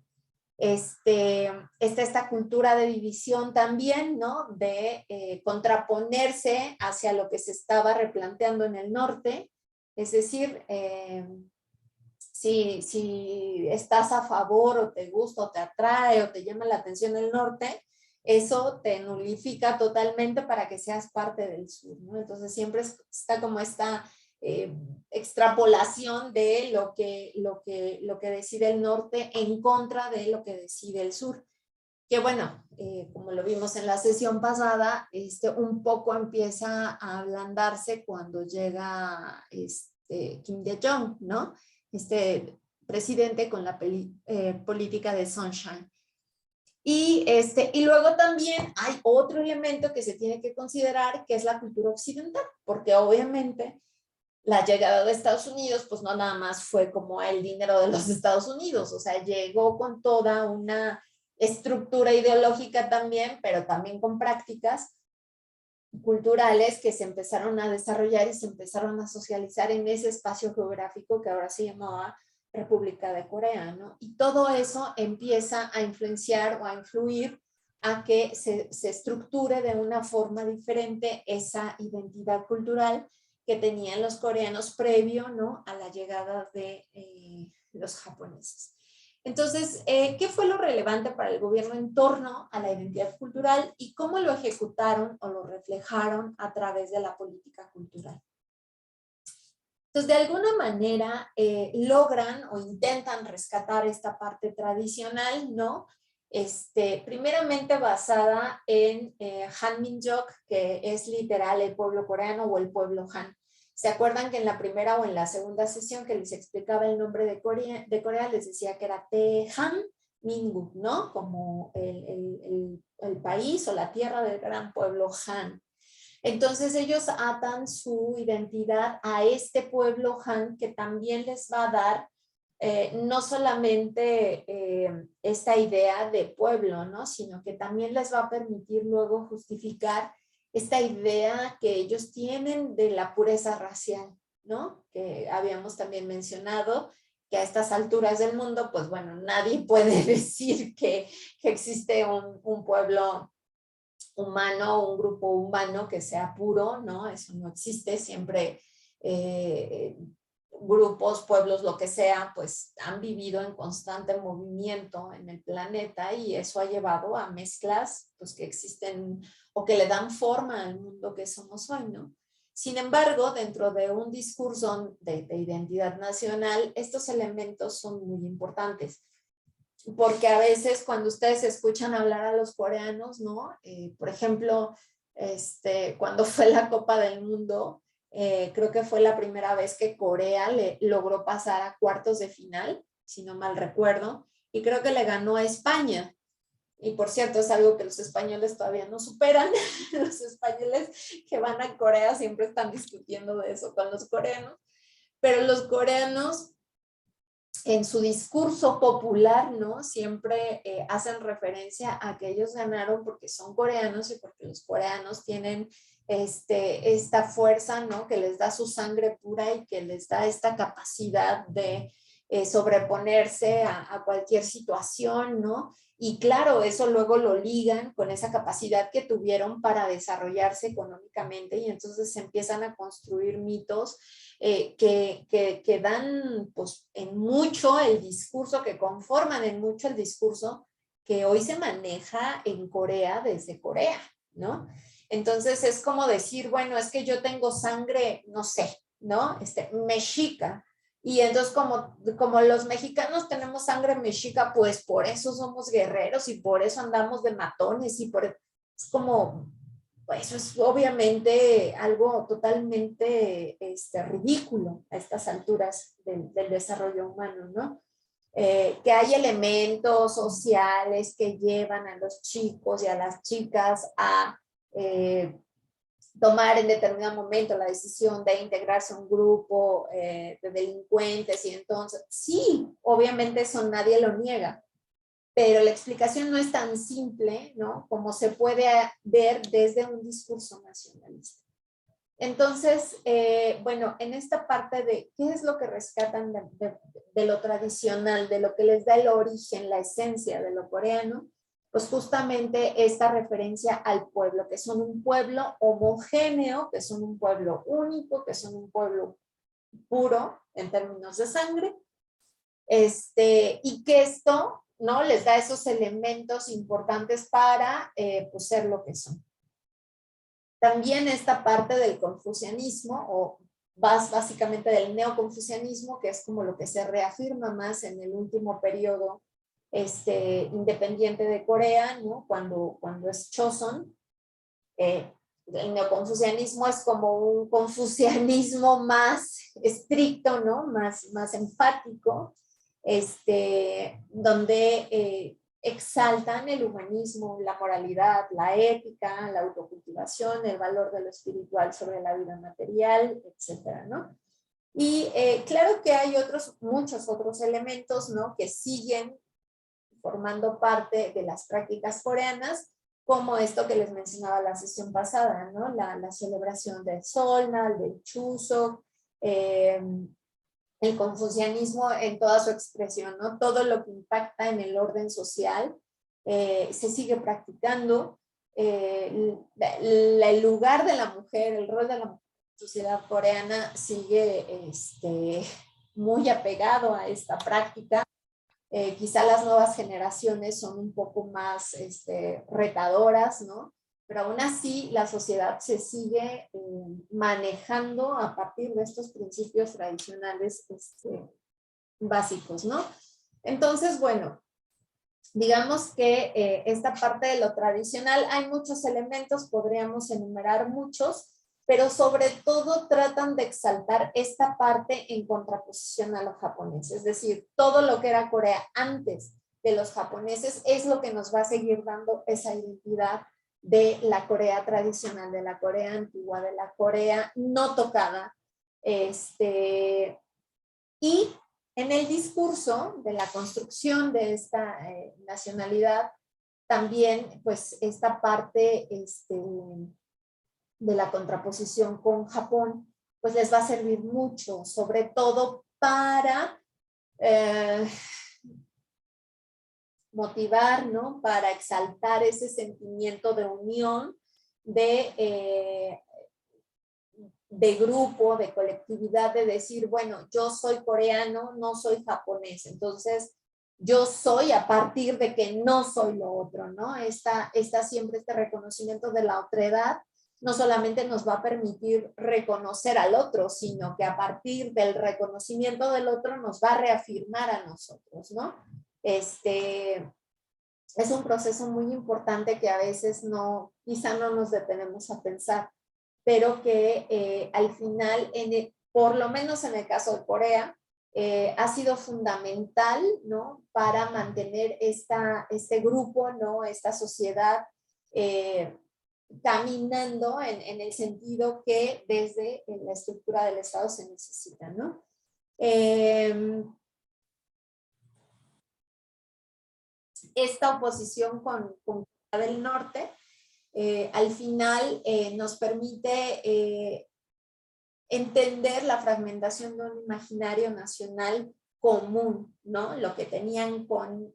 Está esta cultura de división también, ¿no? De contraponerse hacia lo que se estaba replanteando en el norte. Es decir, si estás a favor o te gusta o te atrae o te llama la atención el norte, eso te nulifica totalmente para que seas parte del sur, ¿no? Entonces siempre está como esta extrapolación de lo que decide el norte en contra de lo que decide el sur. Que bueno, como lo vimos en la sesión pasada, un poco empieza a ablandarse cuando llega Kim Dae-jung, ¿no? Presidente con la política de Sunshine. Y luego también hay otro elemento que se tiene que considerar, que es la cultura occidental, porque obviamente la llegada de Estados Unidos, pues no nada más fue como el dinero de los Estados Unidos, o sea, llegó con toda una estructura ideológica también, pero también con prácticas culturales que se empezaron a desarrollar y se empezaron a socializar en ese espacio geográfico que ahora se llamaba República de Corea, ¿no? Y todo eso empieza a influenciar o a influir a que se estructure de una forma diferente esa identidad cultural que tenían los coreanos previo, ¿no? A la llegada de los japoneses. Entonces, ¿qué fue lo relevante para el gobierno en torno a la identidad cultural y cómo lo ejecutaron o lo reflejaron a través de la política cultural? Entonces, de alguna manera logran o intentan rescatar esta parte tradicional, ¿no? Primeramente basada en Hanminjok, que es literal el pueblo coreano o el pueblo Han. ¿Se acuerdan que en la primera o en la segunda sesión que les explicaba el nombre de Corea les decía que era Tehan Mingu, ¿no? Como el país o la tierra del gran pueblo Han. Entonces ellos atan su identidad a este pueblo Han que también les va a dar no solamente esta idea de pueblo, ¿no? Sino que también les va a permitir luego justificar esta idea que ellos tienen de la pureza racial, ¿no? Que habíamos también mencionado que a estas alturas del mundo, pues bueno, nadie puede decir que existe un pueblo humano, un grupo humano que sea puro, ¿no? Eso no existe, siempre grupos, pueblos, lo que sea, pues han vivido en constante movimiento en el planeta y eso ha llevado a mezclas pues que existen o que le dan forma al mundo que somos hoy, ¿no? Sin embargo, dentro de un discurso de identidad nacional, estos elementos son muy importantes porque a veces cuando ustedes escuchan hablar a los coreanos, ¿no? Por ejemplo, cuando fue la Copa del Mundo, creo que fue la primera vez que Corea logró pasar a cuartos de final, si no mal recuerdo, y creo que le ganó a España. Y por cierto, es algo que los españoles todavía no superan. Los españoles que van a Corea siempre están discutiendo de eso con los coreanos, pero los coreanos en su discurso popular, ¿no? Siempre hacen referencia a que ellos ganaron porque son coreanos y porque los coreanos tienen esta fuerza, ¿no? Que les da su sangre pura y que les da esta capacidad de sobreponerse a cualquier situación, ¿no? Y claro, eso luego lo ligan con esa capacidad que tuvieron para desarrollarse económicamente y entonces se empiezan a construir mitos que dan pues, en mucho el discurso, que conforman en mucho el discurso que hoy se maneja en Corea desde Corea, ¿no? Entonces es como decir, bueno, es que yo tengo sangre, no sé, ¿no? Mexica. Y entonces como los mexicanos tenemos sangre mexica, pues por eso somos guerreros y por eso andamos de matones y es como, pues eso es obviamente algo totalmente ridículo a estas alturas del desarrollo humano, ¿no? que hay elementos sociales que llevan a los chicos y a las chicas a tomar en determinado momento la decisión de integrarse a un grupo de delincuentes, y entonces, sí, obviamente eso nadie lo niega, pero la explicación no es tan simple, ¿no?, como se puede ver desde un discurso nacionalista. Entonces, bueno, en esta parte de qué es lo que rescatan de lo tradicional, de lo que les da el origen, la esencia de lo coreano, pues justamente esta referencia al pueblo, que son un pueblo homogéneo, que son un pueblo único, que son un pueblo puro en términos de sangre, y que esto, ¿no?, les da esos elementos importantes para pues ser lo que son. También esta parte del confucianismo, o básicamente del neoconfucianismo, que es como lo que se reafirma más en el último periodo independiente de Corea, ¿no?, cuando es Choson. El neoconfucianismo es como un confucianismo más estricto, ¿no?, más enfático, donde exaltan el humanismo, la moralidad, la ética, la autocultivación, el valor de lo espiritual sobre la vida material, etcétera, ¿no? Y claro que hay muchos otros elementos, ¿no?, que siguen formando parte de las prácticas coreanas, como esto que les mencionaba la sesión pasada, ¿no?, la celebración del Solnal, del Chuseok, el confucianismo en toda su expresión, ¿no?, todo lo que impacta en el orden social se sigue practicando. El lugar de la mujer, el rol de la mujer en la sociedad coreana sigue muy apegado a esta práctica. Quizá las nuevas generaciones son un poco más retadoras, ¿no? Pero aún así la sociedad se sigue manejando a partir de estos principios tradicionales básicos, ¿no? Entonces, bueno, digamos que esta parte de lo tradicional, hay muchos elementos, podríamos enumerar muchos, pero sobre todo tratan de exaltar esta parte en contraposición a los japoneses, es decir, todo lo que era Corea antes de los japoneses es lo que nos va a seguir dando esa identidad de la Corea tradicional, de la Corea antigua, de la Corea no tocada, y en el discurso de la construcción de esta nacionalidad, también pues esta parte de la contraposición con Japón, pues les va a servir mucho, sobre todo para motivar, ¿no?, para exaltar ese sentimiento de unión, de grupo, de colectividad, de decir, bueno, yo soy coreano, no soy japonés, entonces yo soy a partir de que no soy lo otro, ¿no? Siempre este reconocimiento de la otredad no solamente nos va a permitir reconocer al otro, sino que a partir del reconocimiento del otro nos va a reafirmar a nosotros, ¿no? Es un proceso muy importante que a veces quizá no nos detenemos a pensar, pero que al final, por lo menos en el caso de Corea, ha sido fundamental, ¿no?, para mantener este grupo, ¿no?, esta sociedad caminando en el sentido que desde la estructura del Estado se necesita, ¿no? Esta oposición con Corea del Norte al final nos permite entender la fragmentación de un imaginario nacional común, ¿no? Lo que tenían con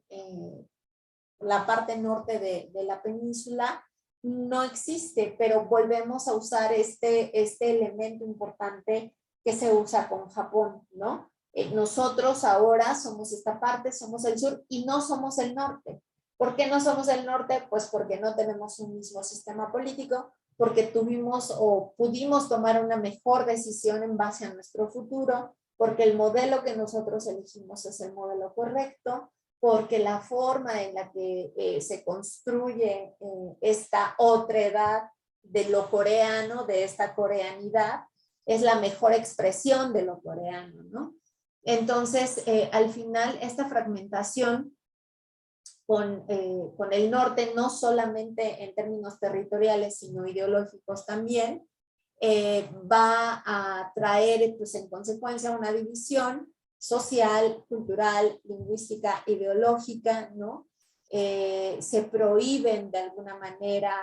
la parte norte de la península no existe, pero volvemos a usar este elemento importante que se usa con Japón, ¿no? Nosotros ahora somos esta parte, somos el sur y no somos el norte. ¿Por qué no somos el norte? Pues porque no tenemos un mismo sistema político, porque tuvimos o pudimos tomar una mejor decisión en base a nuestro futuro, porque el modelo que nosotros elegimos es el modelo correcto, porque la forma en la que se construye esta otredad de lo coreano, de esta coreanidad, es la mejor expresión de lo coreano, ¿no? Entonces, al final, esta fragmentación con el norte, no solamente en términos territoriales, sino ideológicos también, va a traer, pues, en consecuencia, una división social, cultural, lingüística, ideológica, ¿no? Se prohíben de alguna manera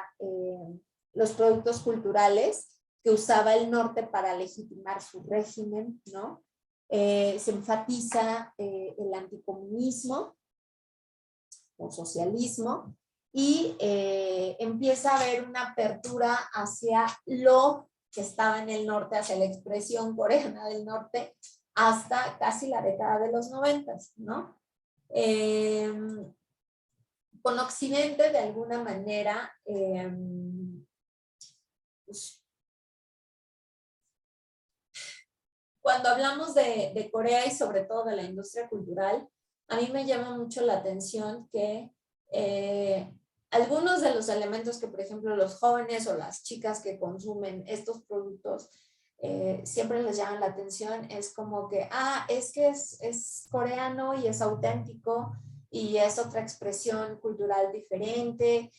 los productos culturales que usaba el norte para legitimar su régimen, ¿no? Se enfatiza el anticomunismo o socialismo y empieza a haber una apertura hacia lo que estaba en el norte, hacia la expresión coreana del norte, hasta casi la década de los 90, ¿no? Con Occidente, de alguna manera, pues, cuando hablamos de Corea y sobre todo de la industria cultural, a mí me llama mucho la atención que algunos de los elementos que, por ejemplo, los jóvenes o las chicas que consumen estos productos siempre les llaman la atención, es como que, es que es coreano y es auténtico y es otra expresión cultural diferente,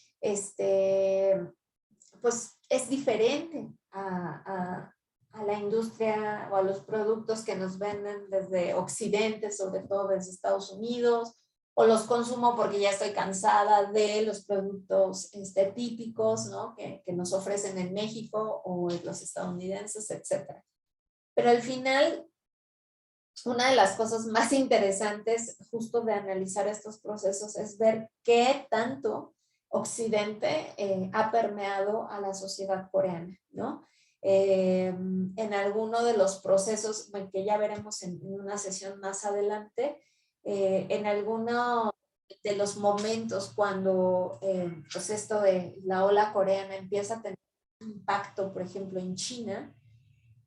pues es diferente a la industria o a los productos que nos venden desde Occidente, sobre todo desde Estados Unidos, o los consumo porque ya estoy cansada de los productos típicos, ¿no? que nos ofrecen en México o en los estadounidenses, etc. Pero al final, una de las cosas más interesantes justo de analizar estos procesos es ver qué tanto Occidente ha permeado a la sociedad coreana, ¿no? En alguno de los procesos que ya veremos en una sesión más adelante, en alguno de los momentos cuando pues esto de la ola coreana empieza a tener un impacto, por ejemplo, en China,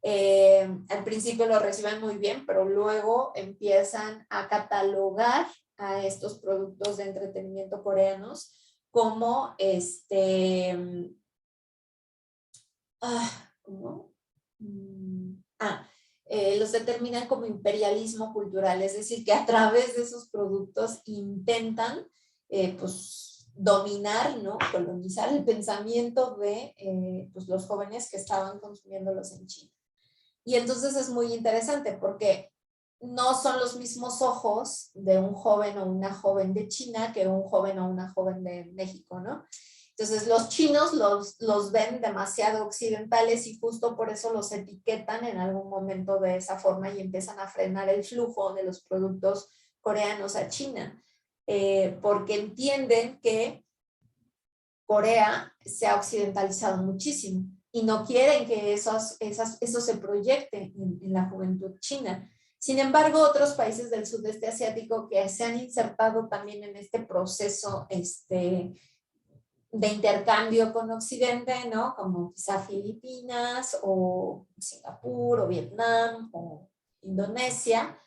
al principio lo reciben muy bien, pero luego empiezan a catalogar a estos productos de entretenimiento coreanos como ¿cómo? Los determinan como imperialismo cultural, es decir, que a través de esos productos intentan pues dominar, ¿no? Colonizar el pensamiento de pues los jóvenes que estaban consumiéndolos en China. Y entonces es muy interesante porque no son los mismos ojos de un joven o una joven de China que un joven o una joven de México, ¿no? Entonces los chinos los ven demasiado occidentales y justo por eso los etiquetan en algún momento de esa forma y empiezan a frenar el flujo de los productos coreanos a China, porque entienden que Corea se ha occidentalizado muchísimo y no quieren que eso se proyecte en la juventud china. Sin embargo, otros países del sudeste asiático que se han insertado también en este proceso de intercambio con Occidente, ¿no? Como quizá Filipinas o Singapur o Vietnam o Indonesia,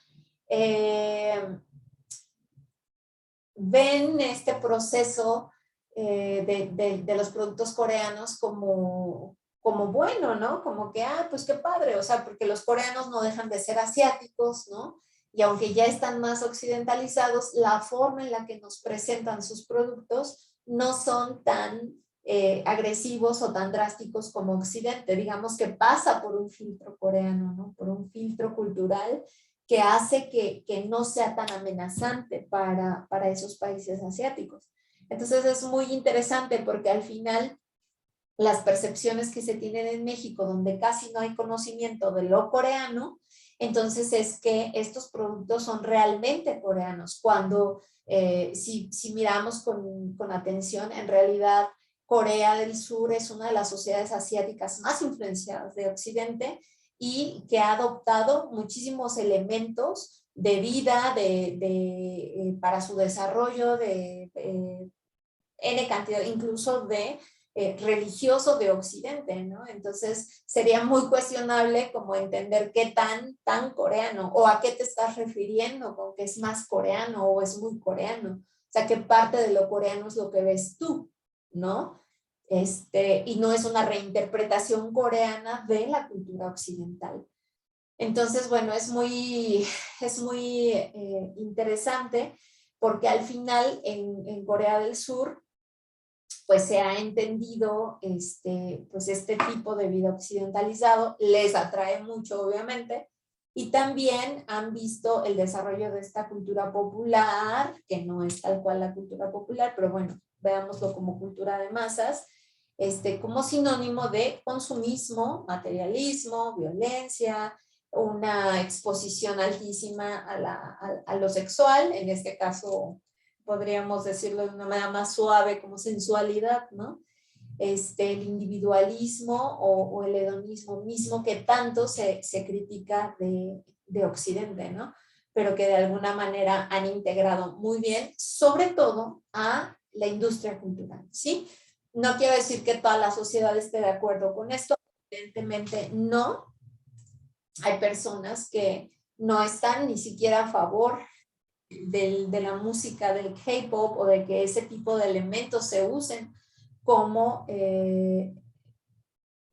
ven este proceso de los productos coreanos como bueno, ¿no? Como que, pues qué padre, o sea, porque los coreanos no dejan de ser asiáticos, ¿no? Y aunque ya están más occidentalizados, la forma en la que nos presentan sus productos no son tan agresivos o tan drásticos como Occidente. Digamos que pasa por un filtro coreano, ¿no? Por un filtro cultural que hace que no sea tan amenazante para esos países asiáticos. Entonces es muy interesante porque al final las percepciones que se tienen en México, donde casi no hay conocimiento de lo coreano, entonces es que estos productos son realmente coreanos, cuando si miramos con atención, en realidad Corea del Sur es una de las sociedades asiáticas más influenciadas de Occidente y que ha adoptado muchísimos elementos de vida para su desarrollo, N cantidad, incluso de religioso de Occidente, ¿no? Entonces sería muy cuestionable como entender qué tan coreano o a qué te estás refiriendo con que es más coreano o es muy coreano. O sea, qué parte de lo coreano es lo que ves tú, ¿no? Y no es una reinterpretación coreana de la cultura occidental. Entonces, bueno, es muy interesante porque al final en Corea del Sur, pues se ha entendido pues este tipo de vida occidentalizado, les atrae mucho obviamente, y también han visto el desarrollo de esta cultura popular, que no es tal cual la cultura popular, pero bueno, veámoslo como cultura de masas, como sinónimo de consumismo, materialismo, violencia, una exposición altísima a lo sexual, en este caso podríamos decirlo de una manera más suave, como sensualidad, ¿no? El individualismo o el hedonismo mismo que tanto se critica de Occidente, ¿no? Pero que de alguna manera han integrado muy bien, sobre todo a la industria cultural, ¿sí? No quiero decir que toda la sociedad esté de acuerdo con esto, evidentemente no. Hay personas que no están ni siquiera a favor de la música del K-pop o de que ese tipo de elementos se usen como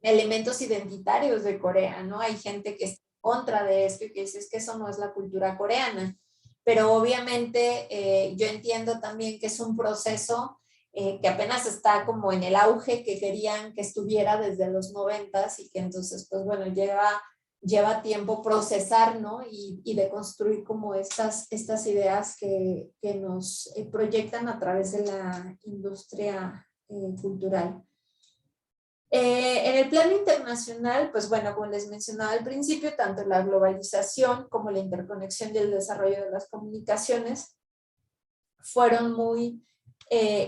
elementos identitarios de Corea, ¿no? Hay gente que está en contra de esto y que dice es que eso no es la cultura coreana, pero obviamente yo entiendo también que es un proceso que apenas está como en el auge que querían que estuviera desde los 90s y que entonces, pues bueno, lleva tiempo procesar, ¿no? Y de construir como estas ideas que nos proyectan a través de la industria cultural. En el plano internacional, pues bueno, como les mencionaba al principio, tanto la globalización como la interconexión y el desarrollo de las comunicaciones fueron muy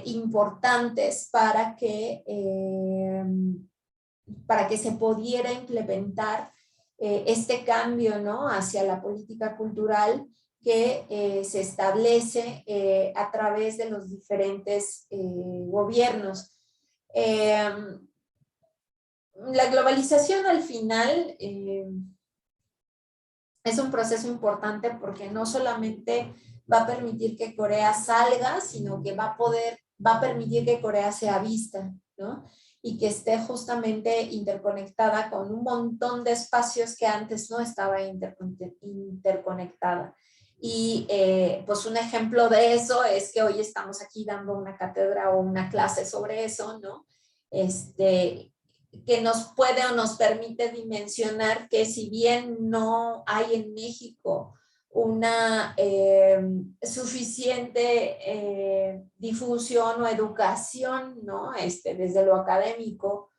importantes para que se pudiera implementar este cambio, ¿no? Hacia la política cultural que se establece a través de los diferentes gobiernos. La globalización al final es un proceso importante porque no solamente va a permitir que Corea salga, sino que va a permitir que Corea sea vista, ¿no? Y que esté justamente interconectada con un montón de espacios que antes no estaba interconectada. Y pues un ejemplo de eso es que hoy estamos aquí dando una cátedra o una clase sobre eso, ¿no? Que nos puede o nos permite dimensionar que si bien no hay en México una suficiente difusión o educación, ¿no? Desde lo académico,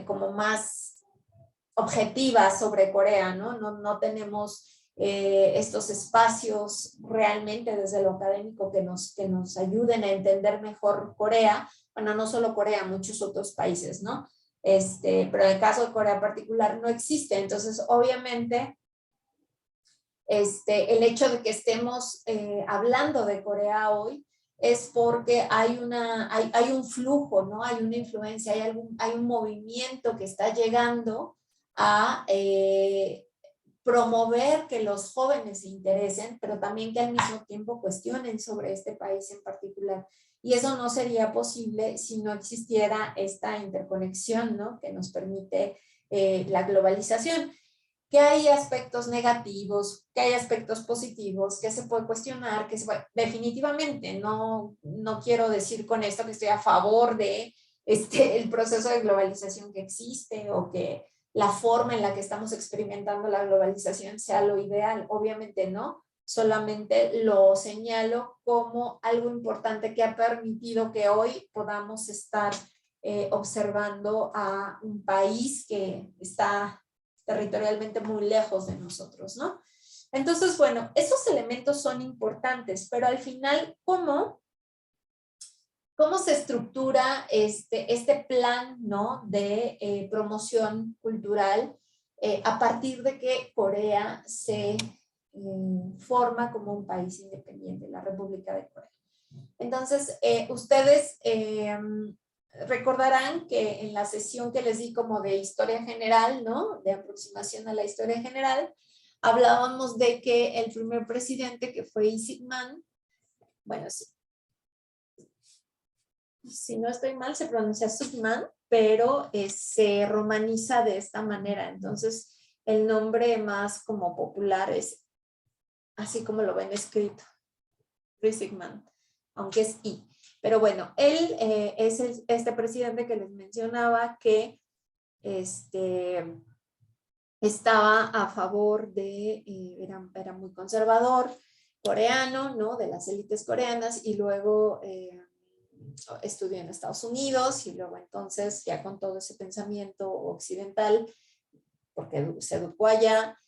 como más objetiva sobre Corea, ¿no? No tenemos estos espacios realmente desde lo académico que nos ayuden a entender mejor Corea, bueno, no solo Corea, muchos otros países, ¿no? Pero en el caso de Corea en particular no existe, entonces obviamente el hecho de que estemos hablando de Corea hoy es porque hay un flujo, ¿no? Hay una influencia, hay un movimiento que está llegando a promover que los jóvenes se interesen, pero también que al mismo tiempo cuestionen sobre este país en particular. Y eso no sería posible si no existiera esta interconexión, ¿no? Que nos permite la globalización. Que hay aspectos negativos, que hay aspectos positivos, que se puede cuestionar, definitivamente no quiero decir con esto que estoy a favor de el proceso de globalización que existe o que la forma en la que estamos experimentando la globalización sea lo ideal, obviamente no, solamente lo señalo como algo importante que ha permitido que hoy podamos estar observando a un país que está territorialmente muy lejos de nosotros, ¿no? Entonces, bueno, esos elementos son importantes, pero al final, ¿cómo se estructura este plan, ¿no? De promoción cultural a partir de que Corea se forma como un país independiente, la República de Corea? Entonces, ustedes recordarán que en la sesión que les di como de historia general, ¿no? De aproximación a la historia general, hablábamos de que el primer presidente, que fue Lee Sik-man, bueno, si no estoy mal, se pronuncia Suk-man, pero se romaniza de esta manera. Entonces, el nombre más como popular es así como lo ven escrito, Risigman, aunque es I. Pero bueno, él es este presidente que les mencionaba que estaba a favor de, era muy conservador, coreano, ¿no? De las élites coreanas, y luego estudió en Estados Unidos, y luego entonces ya con todo ese pensamiento occidental, porque se educó allá,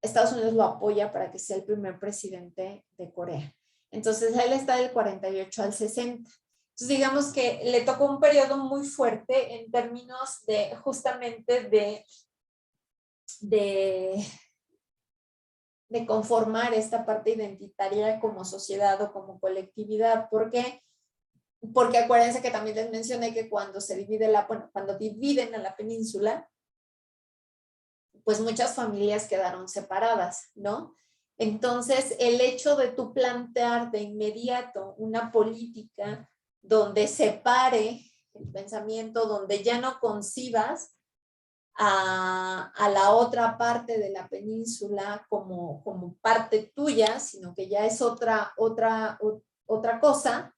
Estados Unidos lo apoya para que sea el primer presidente de Corea. Entonces él está del 48 al 60. Entonces digamos que le tocó un periodo muy fuerte en términos de justamente de conformar esta parte identitaria como sociedad o como colectividad. ¿Por qué? Porque acuérdense que también les mencioné que cuando se divide cuando dividen a la península, pues muchas familias quedaron separadas, ¿no? Entonces, el hecho de tú plantear de inmediato una política donde separe el pensamiento, donde ya no concibas a la otra parte de la península como parte tuya, sino que ya es otra cosa,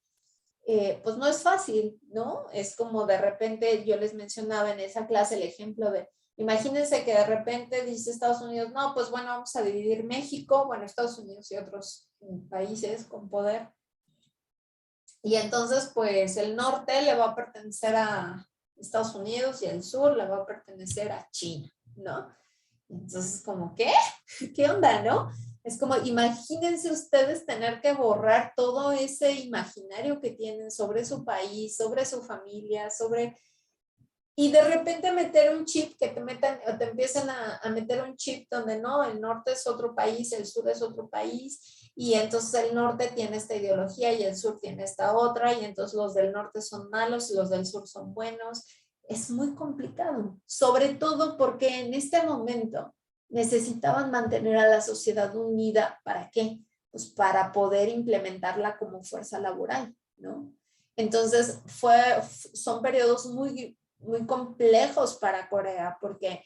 pues no es fácil, ¿no? Es como de repente, yo les mencionaba en esa clase el ejemplo de, imagínense que de repente dice Estados Unidos, no, pues bueno, vamos a dividir México, bueno, Estados Unidos y otros países con poder. Y entonces, pues el norte le va a pertenecer a Estados Unidos y el sur le va a pertenecer a China, ¿no? Entonces, como, ¿qué? ¿Qué onda, no? Es como, imagínense ustedes tener que borrar todo ese imaginario que tienen sobre su país, sobre su familia, y de repente meter un chip que te metan, o te empiezan a meter un chip donde no, el norte es otro país, el sur es otro país, y entonces el norte tiene esta ideología y el sur tiene esta otra, y entonces los del norte son malos y los del sur son buenos. Es muy complicado, sobre todo porque en este momento necesitaban mantener a la sociedad unida. ¿Para qué? Pues para poder implementarla como fuerza laboral, ¿no? Entonces son periodos muy complejos para Corea, porque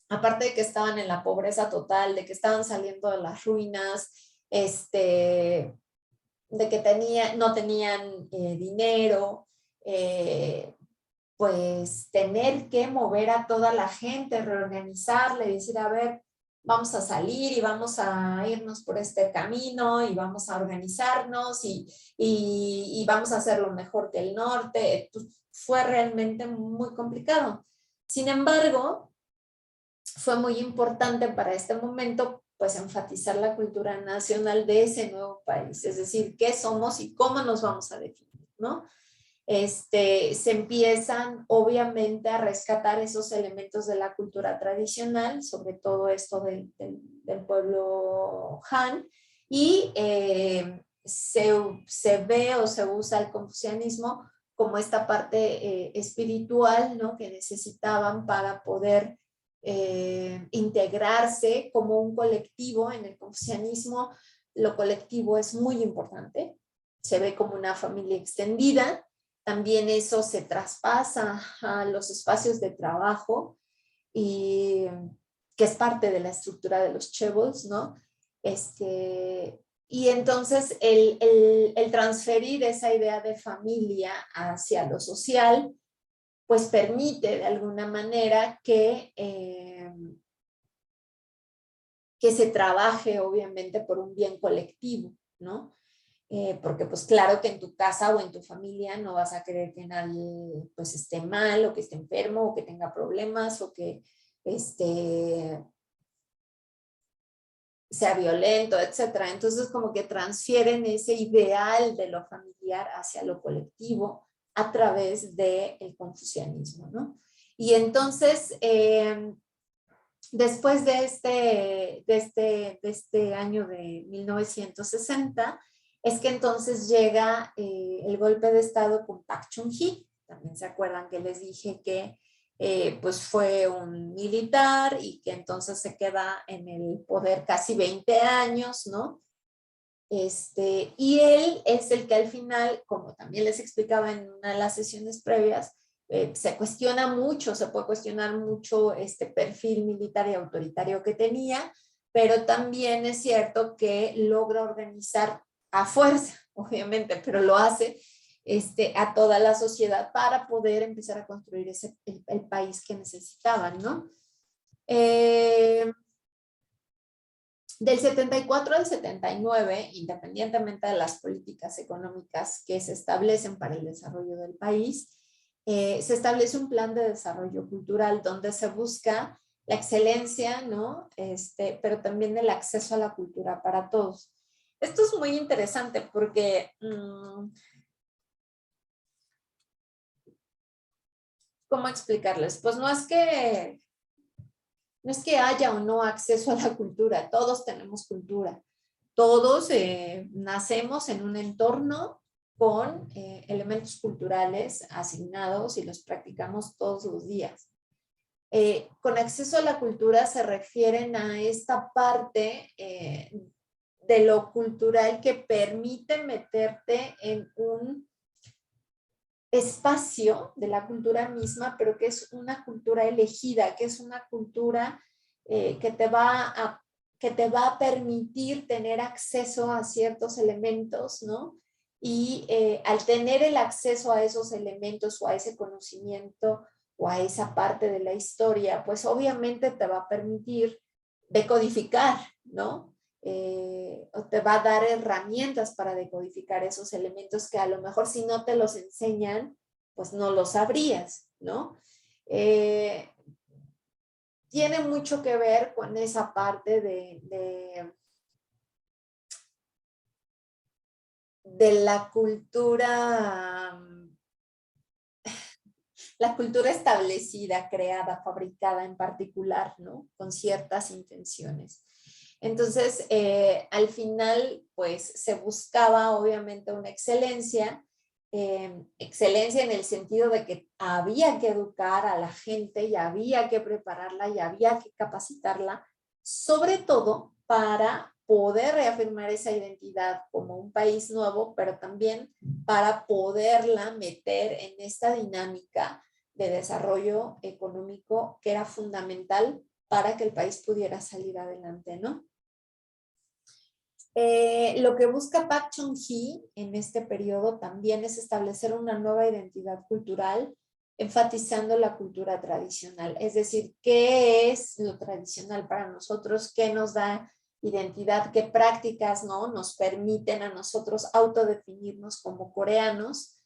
aparte de que estaban en la pobreza total, de que estaban saliendo de las ruinas, de que no tenían dinero, pues tener que mover a toda la gente, reorganizarle, decir, a ver, vamos a salir y vamos a irnos por este camino y vamos a organizarnos y vamos a hacerlo mejor que el norte. Pues fue realmente muy complicado. Sin embargo, fue muy importante para este momento pues enfatizar la cultura nacional de ese nuevo país, es decir, qué somos y cómo nos vamos a definir, ¿no? Se empiezan obviamente a rescatar esos elementos de la cultura tradicional, sobre todo esto del pueblo Han, y se ve o se usa el confucianismo como esta parte espiritual, ¿no? Que necesitaban para poder integrarse como un colectivo. En el confucianismo lo colectivo es muy importante, se ve como una familia extendida. También eso se traspasa a los espacios de trabajo, y que es parte de la estructura de los chaebols, ¿no? Y entonces el transferir esa idea de familia hacia lo social, pues permite de alguna manera que se trabaje obviamente por un bien colectivo, ¿no? Porque pues claro que en tu casa o en tu familia no vas a querer que nadie pues esté mal o que esté enfermo o que tenga problemas o que sea violento, etcétera. Entonces como que transfieren ese ideal de lo familiar hacia lo colectivo a través del confucianismo, ¿no? Y entonces después de este año de 1960, es que entonces llega el golpe de estado con Park Chung-hee. También se acuerdan que les dije que pues fue un militar y que entonces se queda en el poder casi 20 años, ¿no? Y él es el que al final, como también les explicaba en una de las sesiones previas, se cuestiona mucho, se puede cuestionar mucho este perfil militar y autoritario que tenía, pero también es cierto que logra organizar a fuerza, obviamente, pero lo hace a toda la sociedad para poder empezar a construir el país que necesitaban, ¿no? Del 74 al 79, independientemente de las políticas económicas que se establecen para el desarrollo del país, se establece un plan de desarrollo cultural donde se busca la excelencia, ¿no? Pero también el acceso a la cultura para todos. Esto es muy interesante porque ¿cómo explicarles? Pues no es que haya o no acceso a la cultura, todos tenemos cultura, todos nacemos en un entorno con elementos culturales asignados y los practicamos todos los días. Con acceso a la cultura se refieren a esta parte de lo cultural que permite meterte en un espacio de la cultura misma, pero que es una cultura elegida, que es una cultura que te va a permitir tener acceso a ciertos elementos, ¿no? Y al tener el acceso a esos elementos o a ese conocimiento o a esa parte de la historia, pues obviamente te va a permitir decodificar, ¿no? O te va a dar herramientas para decodificar esos elementos que a lo mejor si no te los enseñan, pues no los sabrías, ¿no? Tiene mucho que ver con esa parte de la cultura establecida, creada, fabricada en particular, ¿no? Con ciertas intenciones. Entonces, al final, pues se buscaba obviamente una excelencia, excelencia en el sentido de que había que educar a la gente y había que prepararla y había que capacitarla, sobre todo para poder reafirmar esa identidad como un país nuevo, pero también para poderla meter en esta dinámica de desarrollo económico que era fundamental para que el país pudiera salir adelante, ¿no? Lo que busca Park Chung-hee en este periodo también es establecer una nueva identidad cultural, enfatizando la cultura tradicional. Es decir, ¿qué es lo tradicional para nosotros? ¿Qué nos da identidad? ¿Qué prácticas, no, nos permiten a nosotros autodefinirnos como coreanos?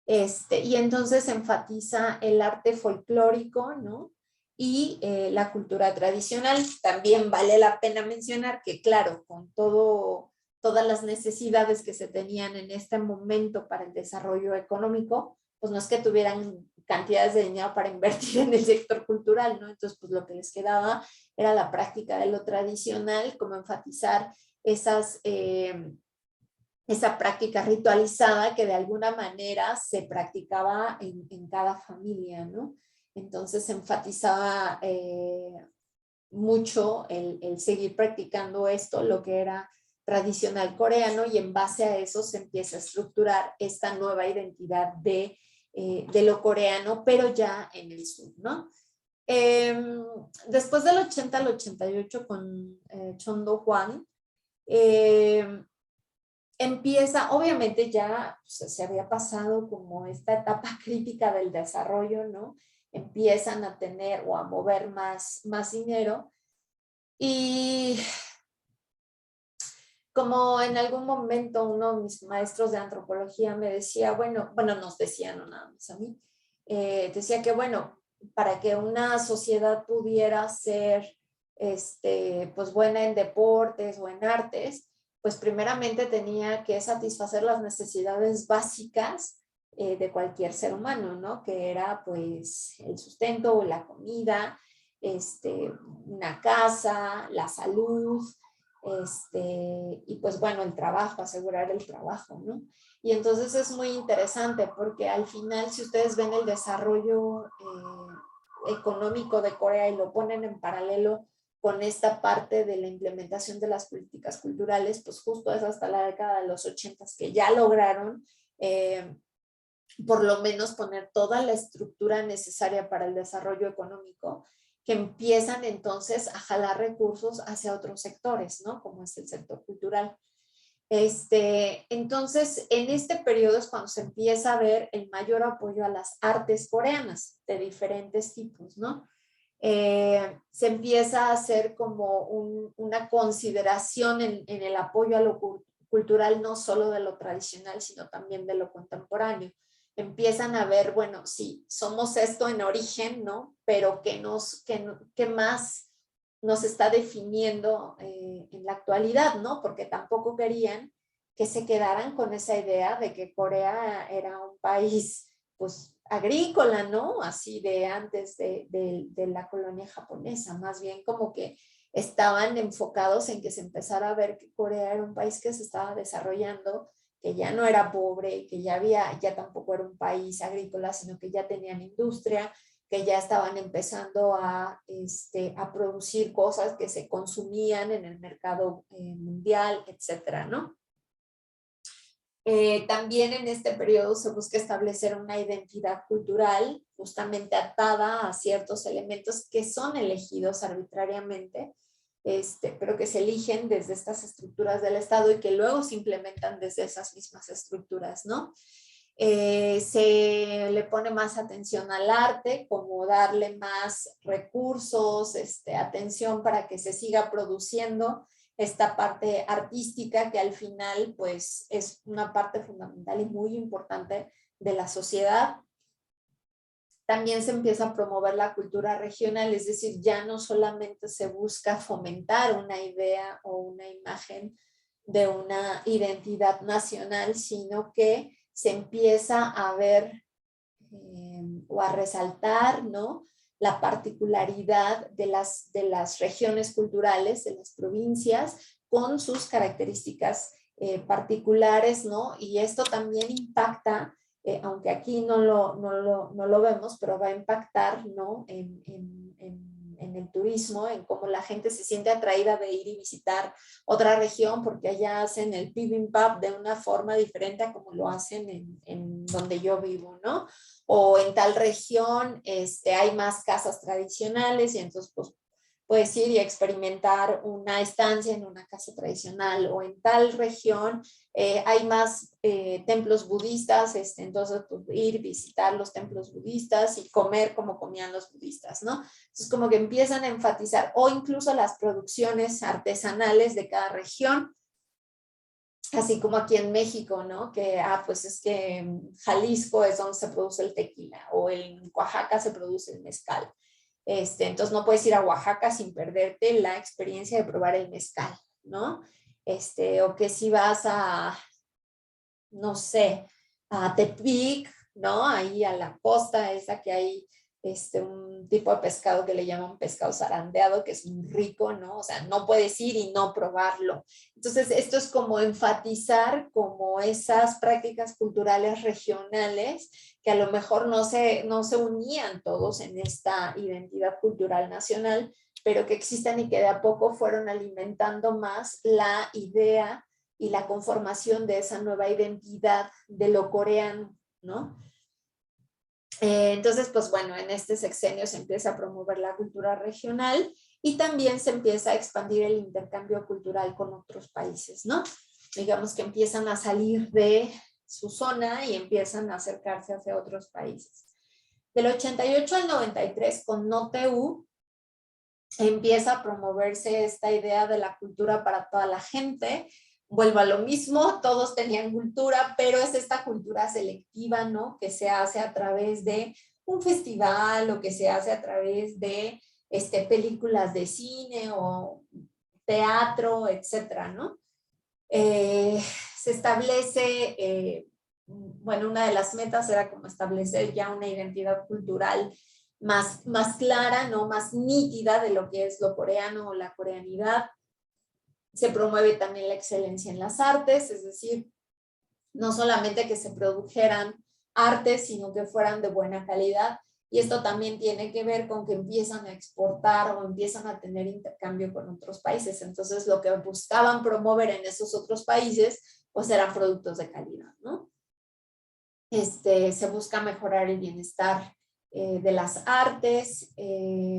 Y entonces enfatiza el arte folclórico, ¿no? Y la cultura tradicional. También vale la pena mencionar que, claro, con todas las necesidades que se tenían en este momento para el desarrollo económico, pues no es que tuvieran cantidades de dinero para invertir en el sector cultural, ¿no? Entonces, pues lo que les quedaba era la práctica de lo tradicional, como enfatizar esa práctica ritualizada que de alguna manera se practicaba en cada familia, ¿no? Entonces enfatizaba mucho el seguir practicando esto, lo que era tradicional coreano, y en base a eso se empieza a estructurar esta nueva identidad de lo coreano, pero ya en el sur, ¿no? Después del 80 al 88 con Chon Do-hwan, empieza, obviamente ya se había pasado como esta etapa crítica del desarrollo, ¿no? Empiezan a tener o a mover más dinero, y como en algún momento uno de mis maestros de antropología me decía, bueno, nos decía, no nada más a mí, decía que bueno, para que una sociedad pudiera ser pues buena en deportes o en artes, pues primeramente tenía que satisfacer las necesidades básicas de cualquier ser humano, ¿no? Que era pues el sustento, la comida, una casa, la salud, y pues bueno, el trabajo, asegurar el trabajo, ¿no? Y entonces es muy interesante porque al final, si ustedes ven el desarrollo económico de Corea y lo ponen en paralelo con esta parte de la implementación de las políticas culturales, pues justo es hasta la década de los 80 que ya lograron por lo menos poner toda la estructura necesaria para el desarrollo económico, que empiezan entonces a jalar recursos hacia otros sectores, ¿no? Como es el sector cultural. Entonces, en este periodo es cuando se empieza a ver el mayor apoyo a las artes coreanas de diferentes tipos, ¿no? Se empieza a hacer como una consideración en el apoyo a lo cultural, no solo de lo tradicional, sino también de lo contemporáneo. Empiezan a ver, bueno, sí, somos esto en origen, ¿no? Pero ¿qué más nos está definiendo en la actualidad, ¿no? Porque tampoco querían que se quedaran con esa idea de que Corea era un país, pues, agrícola, ¿no? Así de antes de la colonia japonesa, más bien como que estaban enfocados en que se empezara a ver que Corea era un país que se estaba desarrollando, que ya no era pobre, que ya tampoco era un país agrícola, sino que ya tenían industria, que ya estaban empezando a producir cosas que se consumían en el mercado mundial, etcétera, ¿no? También en este periodo se busca establecer una identidad cultural justamente atada a ciertos elementos que son elegidos arbitrariamente, pero que se eligen desde estas estructuras del Estado y que luego se implementan desde esas mismas estructuras, ¿no? Se le pone más atención al arte, como darle más recursos, atención para que se siga produciendo esta parte artística que al final pues es una parte fundamental y muy importante de la sociedad. También se empieza a promover la cultura regional, es decir, ya no solamente se busca fomentar una idea o una imagen de una identidad nacional, sino que se empieza a ver o a resaltar, ¿no?, la particularidad de las regiones culturales, de las provincias, con sus características particulares, ¿no? Y esto también impacta, aunque aquí no lo vemos, pero va a impactar, ¿no?, en el turismo, en cómo la gente se siente atraída de ir y visitar otra región, porque allá hacen el bibimbap de una forma diferente a como lo hacen en donde yo vivo, ¿no? O en tal región hay más casas tradicionales y entonces pues puedes ir y experimentar una estancia en una casa tradicional, o en tal región hay más templos budistas, entonces pues, ir a visitar los templos budistas y comer como comían los budistas, ¿no? Entonces como que empiezan a enfatizar, o incluso las producciones artesanales de cada región, así como aquí en México, ¿no? Que, pues es que en Jalisco es donde se produce el tequila, o en Oaxaca se produce el mezcal. Entonces no puedes ir a Oaxaca sin perderte la experiencia de probar el mezcal, ¿no? O que si vas a, no sé, a Tepic, ¿no? Ahí a la costa esa que hay un tipo de pescado que le llaman pescado zarandeado, que es muy rico, ¿no? O sea, no puedes ir y no probarlo. Entonces, esto es como enfatizar como esas prácticas culturales regionales que a lo mejor no se unían todos en esta identidad cultural nacional, pero que existen y que de a poco fueron alimentando más la idea y la conformación de esa nueva identidad de lo coreano, ¿no? Entonces, pues bueno, en este sexenio se empieza a promover la cultura regional y también se empieza a expandir el intercambio cultural con otros países, ¿no? Digamos que empiezan a salir de su zona y empiezan a acercarse hacia otros países. Del 88 al 93, con NOTEU, empieza a promoverse esta idea de la cultura para toda la gente. Vuelvo a lo mismo, todos tenían cultura, pero es esta cultura selectiva, ¿no? Que se hace a través de un festival o que se hace a través de películas de cine o teatro, etcétera, ¿no? Se establece, bueno, una de las metas era como establecer ya una identidad cultural más clara, ¿no? Más nítida de lo que es lo coreano o la coreanidad. Se promueve también la excelencia en las artes, es decir, no solamente que se produjeran artes, sino que fueran de buena calidad. Y esto también tiene que ver con que empiezan a exportar o empiezan a tener intercambio con otros países. Entonces, lo que buscaban promover en esos otros países, pues eran productos de calidad, ¿no? Se busca mejorar el bienestar de las artes,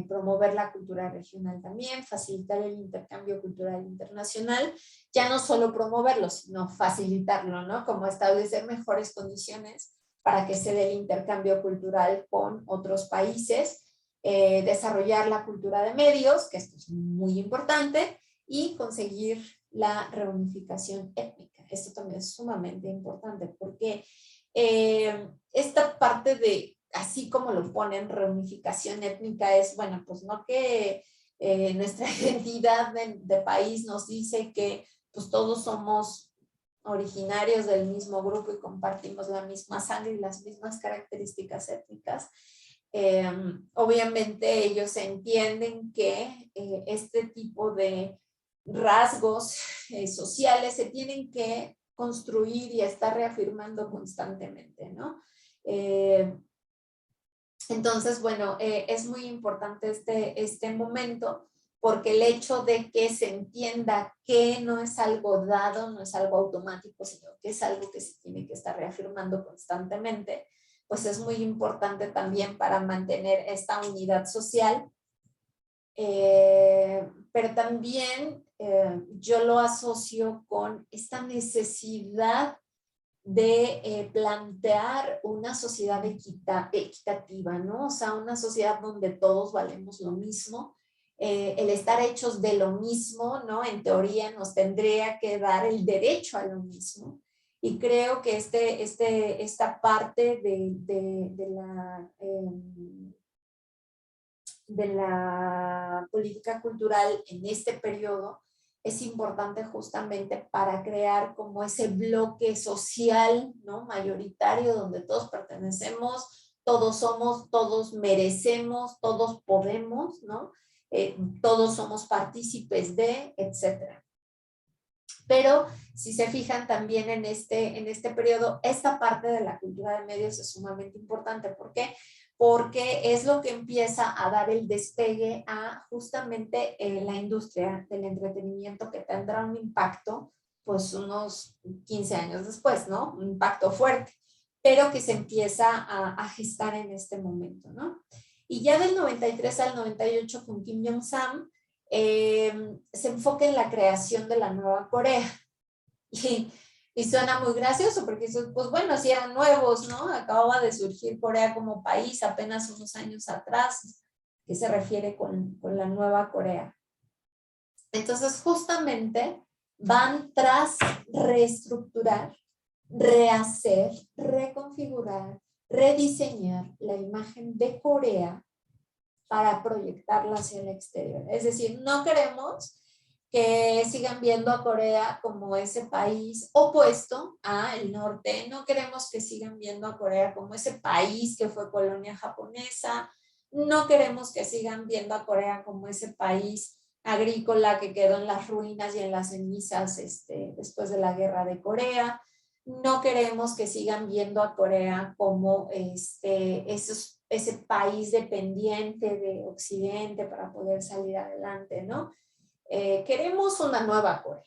promover la cultura regional también, facilitar el intercambio cultural internacional, ya no solo promoverlo, sino facilitarlo, ¿no? Como establecer mejores condiciones para que se dé el intercambio cultural con otros países, desarrollar la cultura de medios, que esto es muy importante, y conseguir la reunificación étnica. Esto también es sumamente importante porque esta parte de, así como lo ponen, reunificación étnica es, bueno, pues no que nuestra identidad de país nos dice que pues todos somos originarios del mismo grupo y compartimos la misma sangre y las mismas características étnicas. Obviamente ellos entienden que este tipo de rasgos sociales se tienen que construir y estar reafirmando constantemente, ¿no? Entonces, bueno, es muy importante este momento porque el hecho de que se entienda que no es algo dado, no es algo automático, sino que es algo que se tiene que estar reafirmando constantemente, pues es muy importante también para mantener esta unidad social. Pero también yo lo asocio con esta necesidad de plantear una sociedad equitativa, ¿no? O sea, una sociedad donde todos valemos lo mismo, el estar hechos de lo mismo, ¿no? En teoría nos tendría que dar el derecho a lo mismo. Y creo que esta parte de la política cultural en este periodo es importante justamente para crear como ese bloque social, ¿no? Mayoritario donde todos pertenecemos, todos somos, todos merecemos, todos podemos, ¿no? Todos somos partícipes de, etcétera. Pero si se fijan también en este periodo, esta parte de la cultura de medios es sumamente importante. ¿Por qué? Porque es lo que empieza a dar el despegue a justamente la industria del entretenimiento, que tendrá un impacto pues unos 15 años después, ¿no? Un impacto fuerte, pero que se empieza a gestar en este momento, ¿no? Y ya del 93 al 98 con Kim Jong-sam, se enfoca en la creación de la nueva Corea. Y suena muy gracioso porque, pues bueno, si eran nuevos, ¿no? Acababa de surgir Corea como país apenas unos años atrás, que se refiere con la nueva Corea. Entonces, justamente van tras reestructurar, rehacer, reconfigurar, rediseñar la imagen de Corea para proyectarla hacia el exterior. Es decir, no queremos que sigan viendo a Corea como ese país opuesto al norte, no queremos que sigan viendo a Corea como ese país que fue colonia japonesa, no queremos que sigan viendo a Corea como ese país agrícola que quedó en las ruinas y en las cenizas después de la guerra de Corea, no queremos que sigan viendo a Corea como ese país dependiente de Occidente para poder salir adelante, ¿no? Queremos una nueva Corea.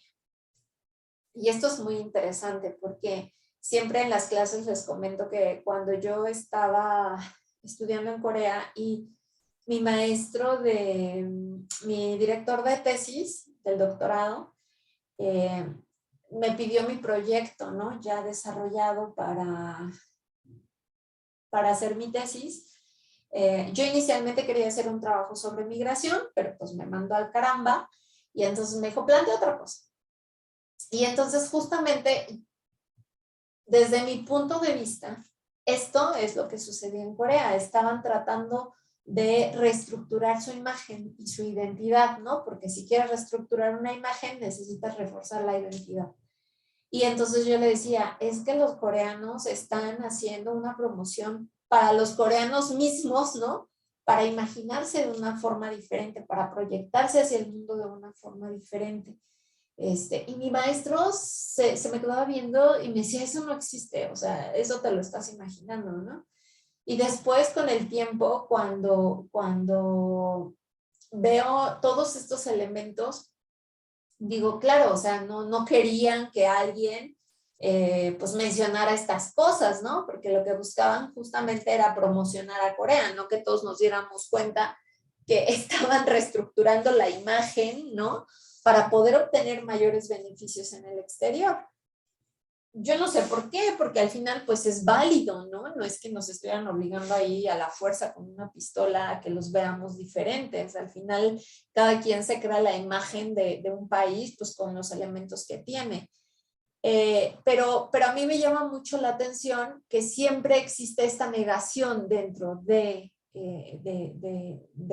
Y esto es muy interesante porque siempre en las clases les comento que cuando yo estaba estudiando en Corea y mi director de tesis del doctorado, me pidió mi proyecto, ¿no? Ya desarrollado para hacer mi tesis. Yo inicialmente quería hacer un trabajo sobre migración, pero pues me mandó al caramba y entonces me dijo, plantea otra cosa. Y entonces justamente desde mi punto de vista, esto es lo que sucedió en Corea. Estaban tratando de reestructurar su imagen y su identidad, ¿no? Porque si quieres reestructurar una imagen, necesitas reforzar la identidad. Y entonces yo le decía, es que los coreanos están haciendo una promoción para los coreanos mismos, ¿no? Para imaginarse de una forma diferente, para proyectarse hacia el mundo de una forma diferente. Y mi maestro se me quedaba viendo y me decía, eso no existe, o sea, eso te lo estás imaginando, ¿no? Y después con el tiempo, cuando veo todos estos elementos, digo, claro, o sea, no querían que alguien pues mencionara estas cosas, ¿no? Porque lo que buscaban justamente era promocionar a Corea, no que todos nos diéramos cuenta que estaban reestructurando la imagen, ¿no? Para poder obtener mayores beneficios en el exterior. Yo no sé por qué, porque al final pues es válido, ¿no? No es que nos estuvieran obligando ahí a la fuerza con una pistola a que los veamos diferentes. Al final cada quien se crea la imagen de un país pues con los elementos que tiene. Pero a mí me llama mucho la atención que siempre existe esta negación dentro de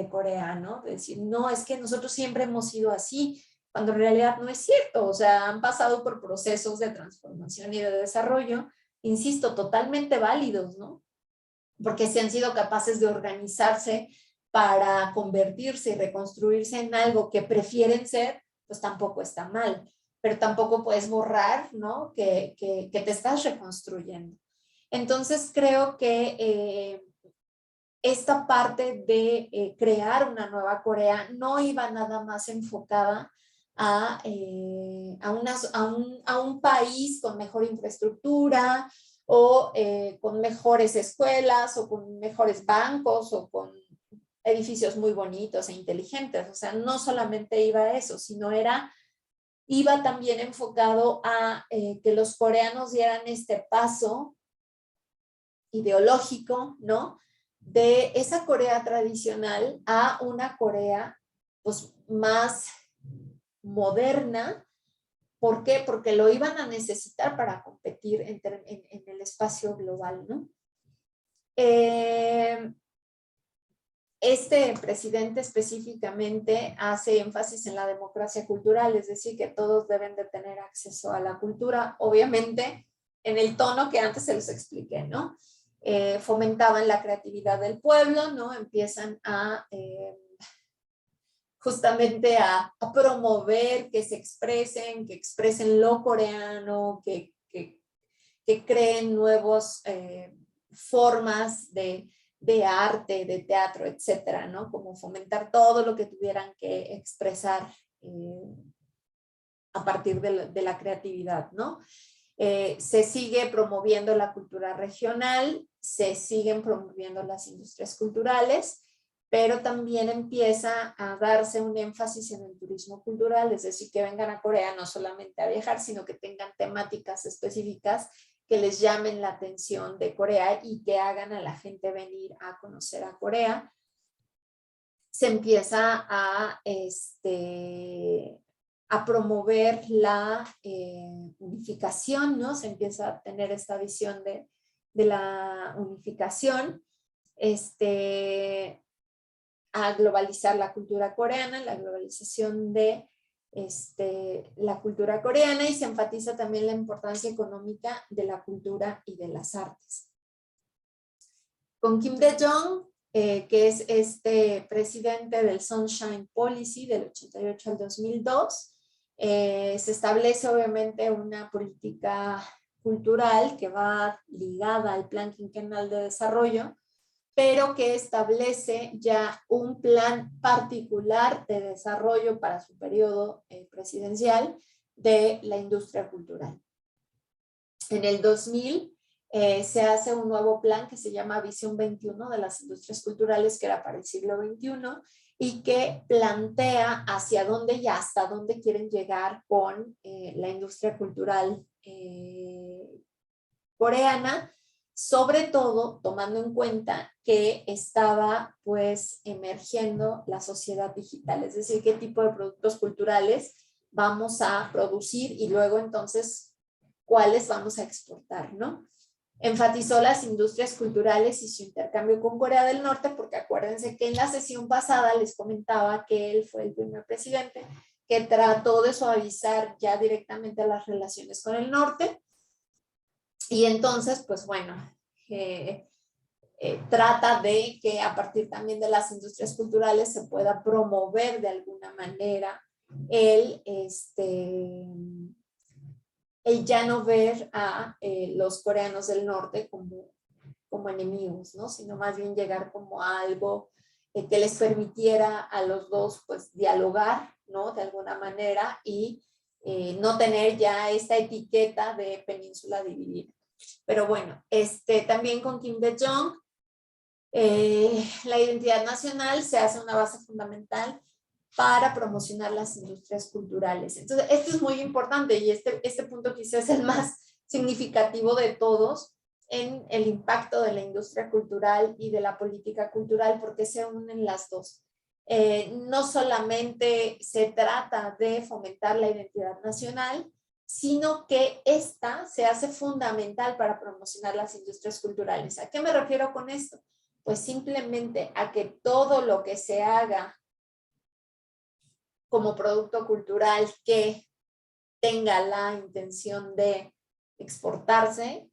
Corea, ¿no? De decir, no, es que nosotros siempre hemos sido así, cuando en realidad no es cierto. O sea, han pasado por procesos de transformación y de desarrollo, insisto, totalmente válidos, ¿no? Porque si han sido capaces de organizarse para convertirse y reconstruirse en algo que prefieren ser, pues tampoco está mal. Pero tampoco puedes borrar, ¿no? Que te estás reconstruyendo. Entonces creo que esta parte de crear una nueva Corea no iba nada más enfocada a un país con mejor infraestructura o con mejores escuelas o con mejores bancos o con edificios muy bonitos e inteligentes. O sea, no solamente iba a eso, sino iba también enfocado a que los coreanos dieran este paso ideológico, ¿no? De esa Corea tradicional a una Corea pues más moderna. ¿Por qué? Porque lo iban a necesitar para competir en el espacio global, ¿no? Este presidente específicamente hace énfasis en la democracia cultural, es decir, que todos deben de tener acceso a la cultura, obviamente en el tono que antes se los expliqué, ¿no? Fomentaban la creatividad del pueblo, ¿no? Empiezan justamente a promover que se expresen, que expresen lo coreano, que creen nuevas formas de arte, de teatro, etcétera, ¿no? Como fomentar todo lo que tuvieran que expresar a partir de la creatividad, ¿no? Se sigue promoviendo la cultura regional, se siguen promoviendo las industrias culturales, pero también empieza a darse un énfasis en el turismo cultural, es decir, que vengan a Corea no solamente a viajar, sino que tengan temáticas específicas que les llamen la atención de Corea y que hagan a la gente venir a conocer a Corea. Se empieza a promover la unificación, ¿no? Se empieza a tener esta visión de la unificación, a globalizar la cultura coreana, la globalización de la cultura coreana, y se enfatiza también la importancia económica de la cultura y de las artes. Con Kim Dae-jung, que es este presidente del Sunshine Policy del 88 al 2002, se establece obviamente una política cultural que va ligada al Plan Quinquenal de Desarrollo, pero que establece ya un plan particular de desarrollo para su periodo presidencial de la industria cultural. En el 2000 se hace un nuevo plan que se llama Visión 21 de las industrias culturales, que era para el siglo XXI, y que plantea hacia dónde y hasta dónde quieren llegar con la industria cultural coreana, sobre todo tomando en cuenta que estaba pues emergiendo la sociedad digital, es decir, qué tipo de productos culturales vamos a producir y luego entonces cuáles vamos a exportar, ¿no? Enfatizó las industrias culturales y su intercambio con Corea del Norte, porque acuérdense que en la sesión pasada les comentaba que él fue el primer presidente que trató de suavizar ya directamente las relaciones con el norte. Y entonces, pues bueno, trata de que a partir también de las industrias culturales se pueda promover de alguna manera el ya no ver a los coreanos del norte como enemigos, ¿no? Sino más bien llegar como a algo que les permitiera a los dos pues dialogar, ¿no? De alguna manera y no tener ya esta etiqueta de península dividida. Pero bueno, también con Kim De-jong, la identidad nacional se hace una base fundamental para promocionar las industrias culturales. Entonces, esto es muy importante y este punto quizás es el más significativo de todos en el impacto de la industria cultural y de la política cultural, porque se unen las dos. No solamente se trata de fomentar la identidad nacional, sino que esta se hace fundamental para promocionar las industrias culturales. ¿A qué me refiero con esto? Pues simplemente a que todo lo que se haga como producto cultural que tenga la intención de exportarse,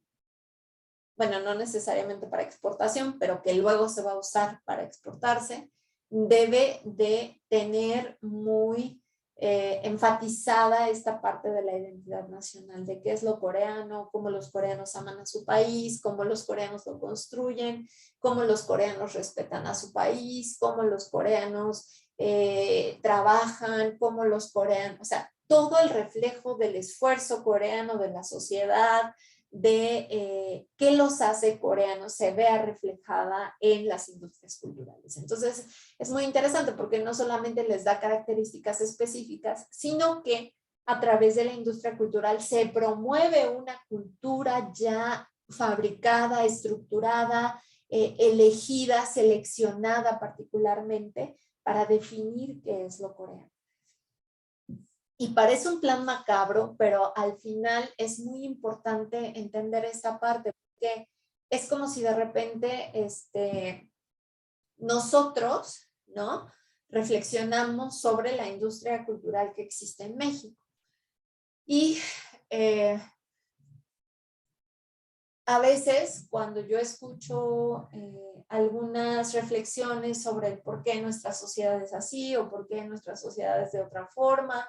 bueno, no necesariamente para exportación, pero que luego se va a usar para exportarse, debe de tener muy enfatizada esta parte de la identidad nacional, de qué es lo coreano, cómo los coreanos aman a su país, cómo los coreanos lo construyen, cómo los coreanos respetan a su país, cómo los coreanos trabajan, cómo los coreanos, o sea, todo el reflejo del esfuerzo coreano de la sociedad, de qué los hace coreanos, se vea reflejada en las industrias culturales. Entonces, es muy interesante porque no solamente les da características específicas, sino que a través de la industria cultural se promueve una cultura ya fabricada, estructurada, elegida, seleccionada particularmente para definir qué es lo coreano. Y parece un plan macabro, pero al final es muy importante entender esta parte, porque es como si de repente nosotros, ¿no?, reflexionamos sobre la industria cultural que existe en México. Y a veces cuando yo escucho algunas reflexiones sobre el por qué nuestra sociedad es así o por qué nuestra sociedad es de otra forma,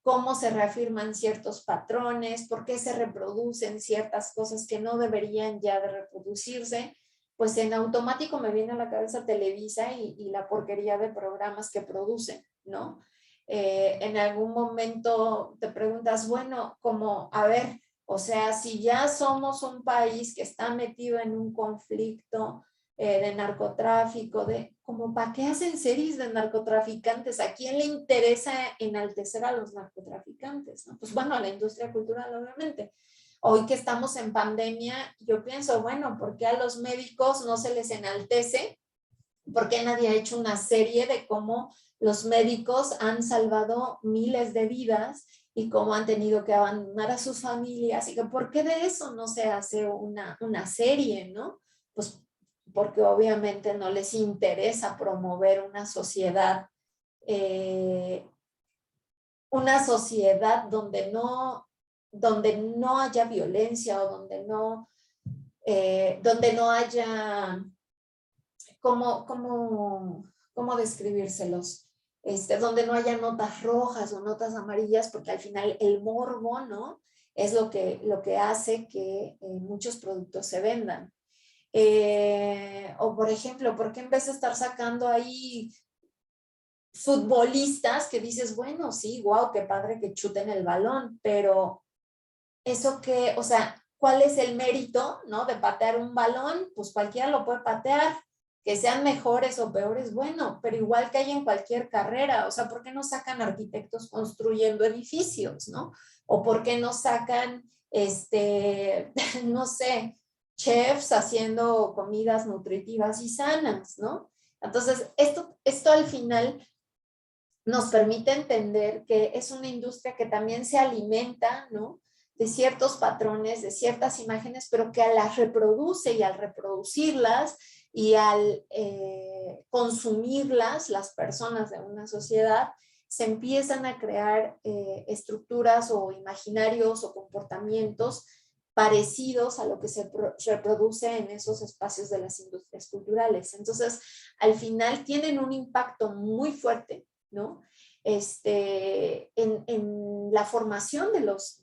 cómo se reafirman ciertos patrones, por qué se reproducen ciertas cosas que no deberían ya de reproducirse, pues en automático me viene a la cabeza Televisa y la porquería de programas que producen, ¿no? En algún momento te preguntas, bueno, como, a ver, o sea, si ya somos un país que está metido en un conflicto de narcotráfico, como para qué hacen series de narcotraficantes, ¿a quién le interesa enaltecer a los narcotraficantes? ¿No? Pues bueno, a la industria cultural, obviamente. Hoy que estamos en pandemia, yo pienso, bueno, ¿por qué a los médicos no se les enaltece? ¿Por qué nadie ha hecho una serie de cómo los médicos han salvado miles de vidas y cómo han tenido que abandonar a sus familias? Y que ¿por qué de eso no se hace una serie, no? Pues porque obviamente no les interesa promover una sociedad donde no haya violencia o donde no haya, ¿cómo describírselos? Donde no haya notas rojas o notas amarillas, porque al final el morbo, ¿no?, es lo que hace que muchos productos se vendan. O por ejemplo, ¿por qué en vez de estar sacando ahí futbolistas que dices, bueno, sí, wow, qué padre que chuten el balón, pero eso que, o sea, ¿cuál es el mérito, no, de patear un balón? Pues cualquiera lo puede patear, que sean mejores o peores, bueno, pero igual que hay en cualquier carrera, o sea, ¿por qué no sacan arquitectos construyendo edificios, no? O ¿por qué no sacan, no sé, chefs haciendo comidas nutritivas y sanas, ¿no? Entonces, esto al final nos permite entender que es una industria que también se alimenta, ¿no?, de ciertos patrones, de ciertas imágenes, pero que las reproduce y al reproducirlas y al consumirlas, las personas de una sociedad, se empiezan a crear estructuras o imaginarios o comportamientos parecidos a lo que se reproduce en esos espacios de las industrias culturales. Entonces, al final tienen un impacto muy fuerte, ¿no?, en la formación de los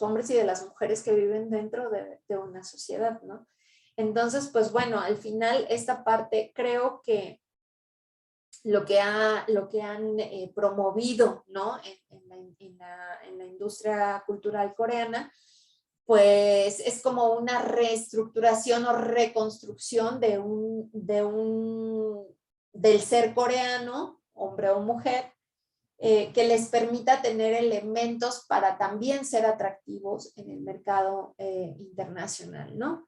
hombres y de las mujeres que viven dentro de una sociedad, ¿no? Entonces, pues bueno, al final esta parte creo que lo que han promovido, ¿no? En la industria cultural coreana, pues es como una reestructuración o reconstrucción del ser coreano, hombre o mujer, que les permita tener elementos para también ser atractivos en el mercado internacional, ¿no?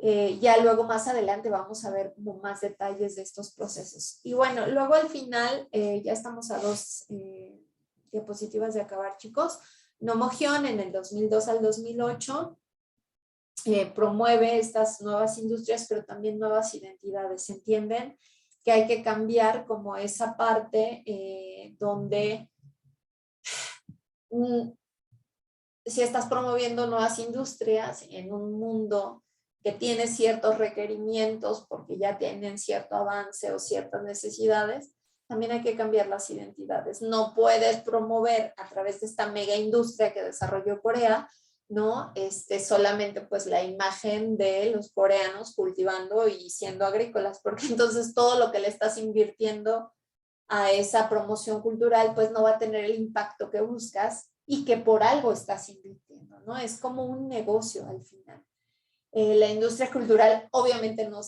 Ya luego más adelante vamos a ver como más detalles de estos procesos. Y bueno, luego al final, ya estamos a 2 diapositivas de acabar, chicos. Nomo Hyun en el 2002 al 2008 promueve estas nuevas industrias, pero también nuevas identidades. ¿Entienden? Que hay que cambiar como esa parte donde si estás promoviendo nuevas industrias en un mundo que tiene ciertos requerimientos porque ya tienen cierto avance o ciertas necesidades, también hay que cambiar las identidades. No puedes promover a través de esta mega industria que desarrolló Corea, ¿no? Solamente pues la imagen de los coreanos cultivando y siendo agrícolas, porque entonces todo lo que le estás invirtiendo a esa promoción cultural pues no va a tener el impacto que buscas y que por algo estás invirtiendo, ¿no? Es como un negocio al final. La industria cultural obviamente no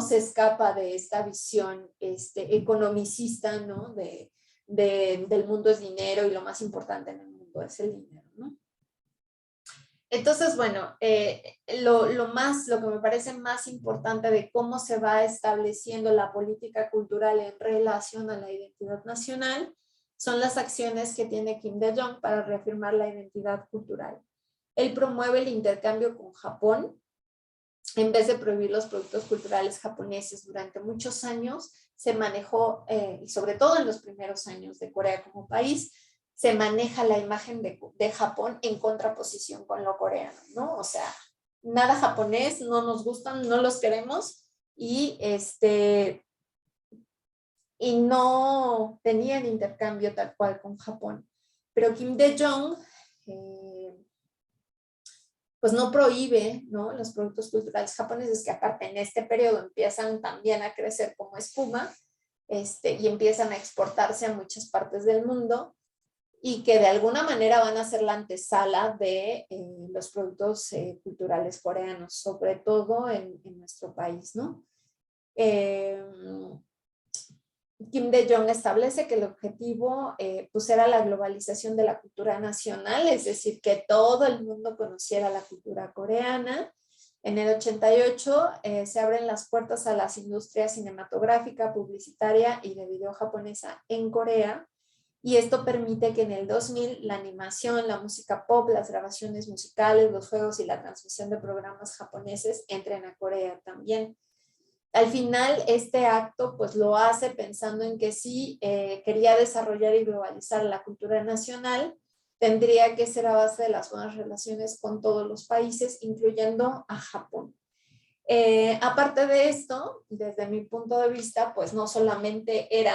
se escapa de esta visión economicista, ¿no? Del mundo es dinero y lo más importante en el mundo es el dinero, ¿no? Entonces, bueno, lo que me parece más importante de cómo se va estableciendo la política cultural en relación a la identidad nacional son las acciones que tiene Kim Dae-jung para reafirmar la identidad cultural. Él promueve el intercambio con Japón en vez de prohibir los productos culturales japoneses. Durante muchos años se manejó, y sobre todo en los primeros años de Corea como país, se maneja la imagen de Japón en contraposición con lo coreano, ¿no? O sea, nada japonés, no nos gustan, no los queremos, y no tenían intercambio tal cual con Japón. Pero Kim Dae-jung pues no prohíbe, ¿no? Los productos culturales japoneses, que aparte en este periodo empiezan también a crecer como espuma, y empiezan a exportarse a muchas partes del mundo, y que de alguna manera van a ser la antesala de los productos culturales coreanos, sobre todo en nuestro país, ¿no? Kim Dae-jung establece que el objetivo pues era la globalización de la cultura nacional, es decir, que todo el mundo conociera la cultura coreana. En el 88 se abren las puertas a las industrias cinematográfica, publicitaria y de video japonesa en Corea, y esto permite que en el 2000 la animación, la música pop, las grabaciones musicales, los juegos y la transmisión de programas japoneses entren a Corea también. Al final, este acto pues lo hace pensando en que si quería desarrollar y globalizar la cultura nacional, tendría que ser a base de las buenas relaciones con todos los países, incluyendo a Japón. Aparte de esto, desde mi punto de vista, pues no solamente era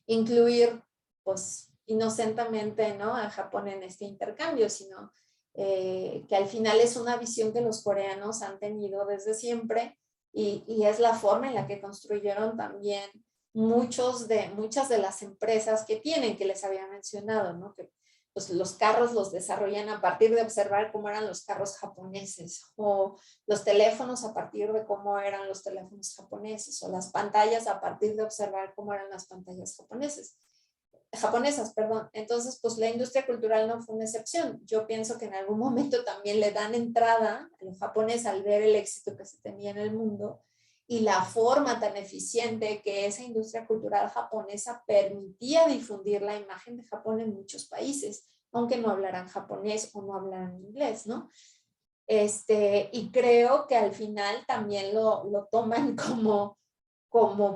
incluir pues inocentemente, ¿no?, a Japón en este intercambio, sino que al final es una visión que los coreanos han tenido desde siempre, y es la forma en la que construyeron también muchas de las empresas que tienen, que les había mencionado, ¿no? Que pues, los carros los desarrollan a partir de observar cómo eran los carros japoneses, o los teléfonos a partir de cómo eran los teléfonos japoneses, o las pantallas a partir de observar cómo eran las pantallas japonesas, perdón. Entonces, pues la industria cultural no fue una excepción. Yo pienso que en algún momento también le dan entrada a los japoneses al ver el éxito que se tenía en el mundo y la forma tan eficiente que esa industria cultural japonesa permitía difundir la imagen de Japón en muchos países, aunque no hablaran japonés o no hablaran inglés, ¿no? Y creo que al final también lo toman como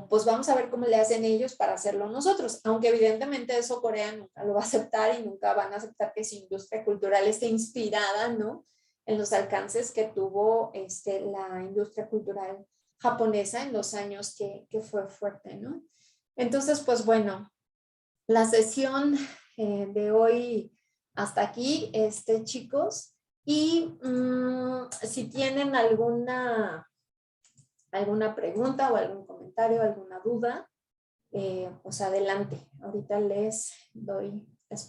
pues vamos a ver cómo le hacen ellos para hacerlo nosotros, aunque evidentemente eso Corea nunca lo va a aceptar, y nunca van a aceptar que su industria cultural esté inspirada, ¿no?, en los alcances que tuvo la industria cultural japonesa en los años que fue fuerte, ¿no? Entonces, pues bueno, la sesión de hoy hasta aquí, chicos, y si tienen alguna pregunta o algún comentario comentario, alguna duda, pues adelante. Ahorita les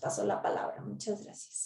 paso la palabra. Muchas gracias.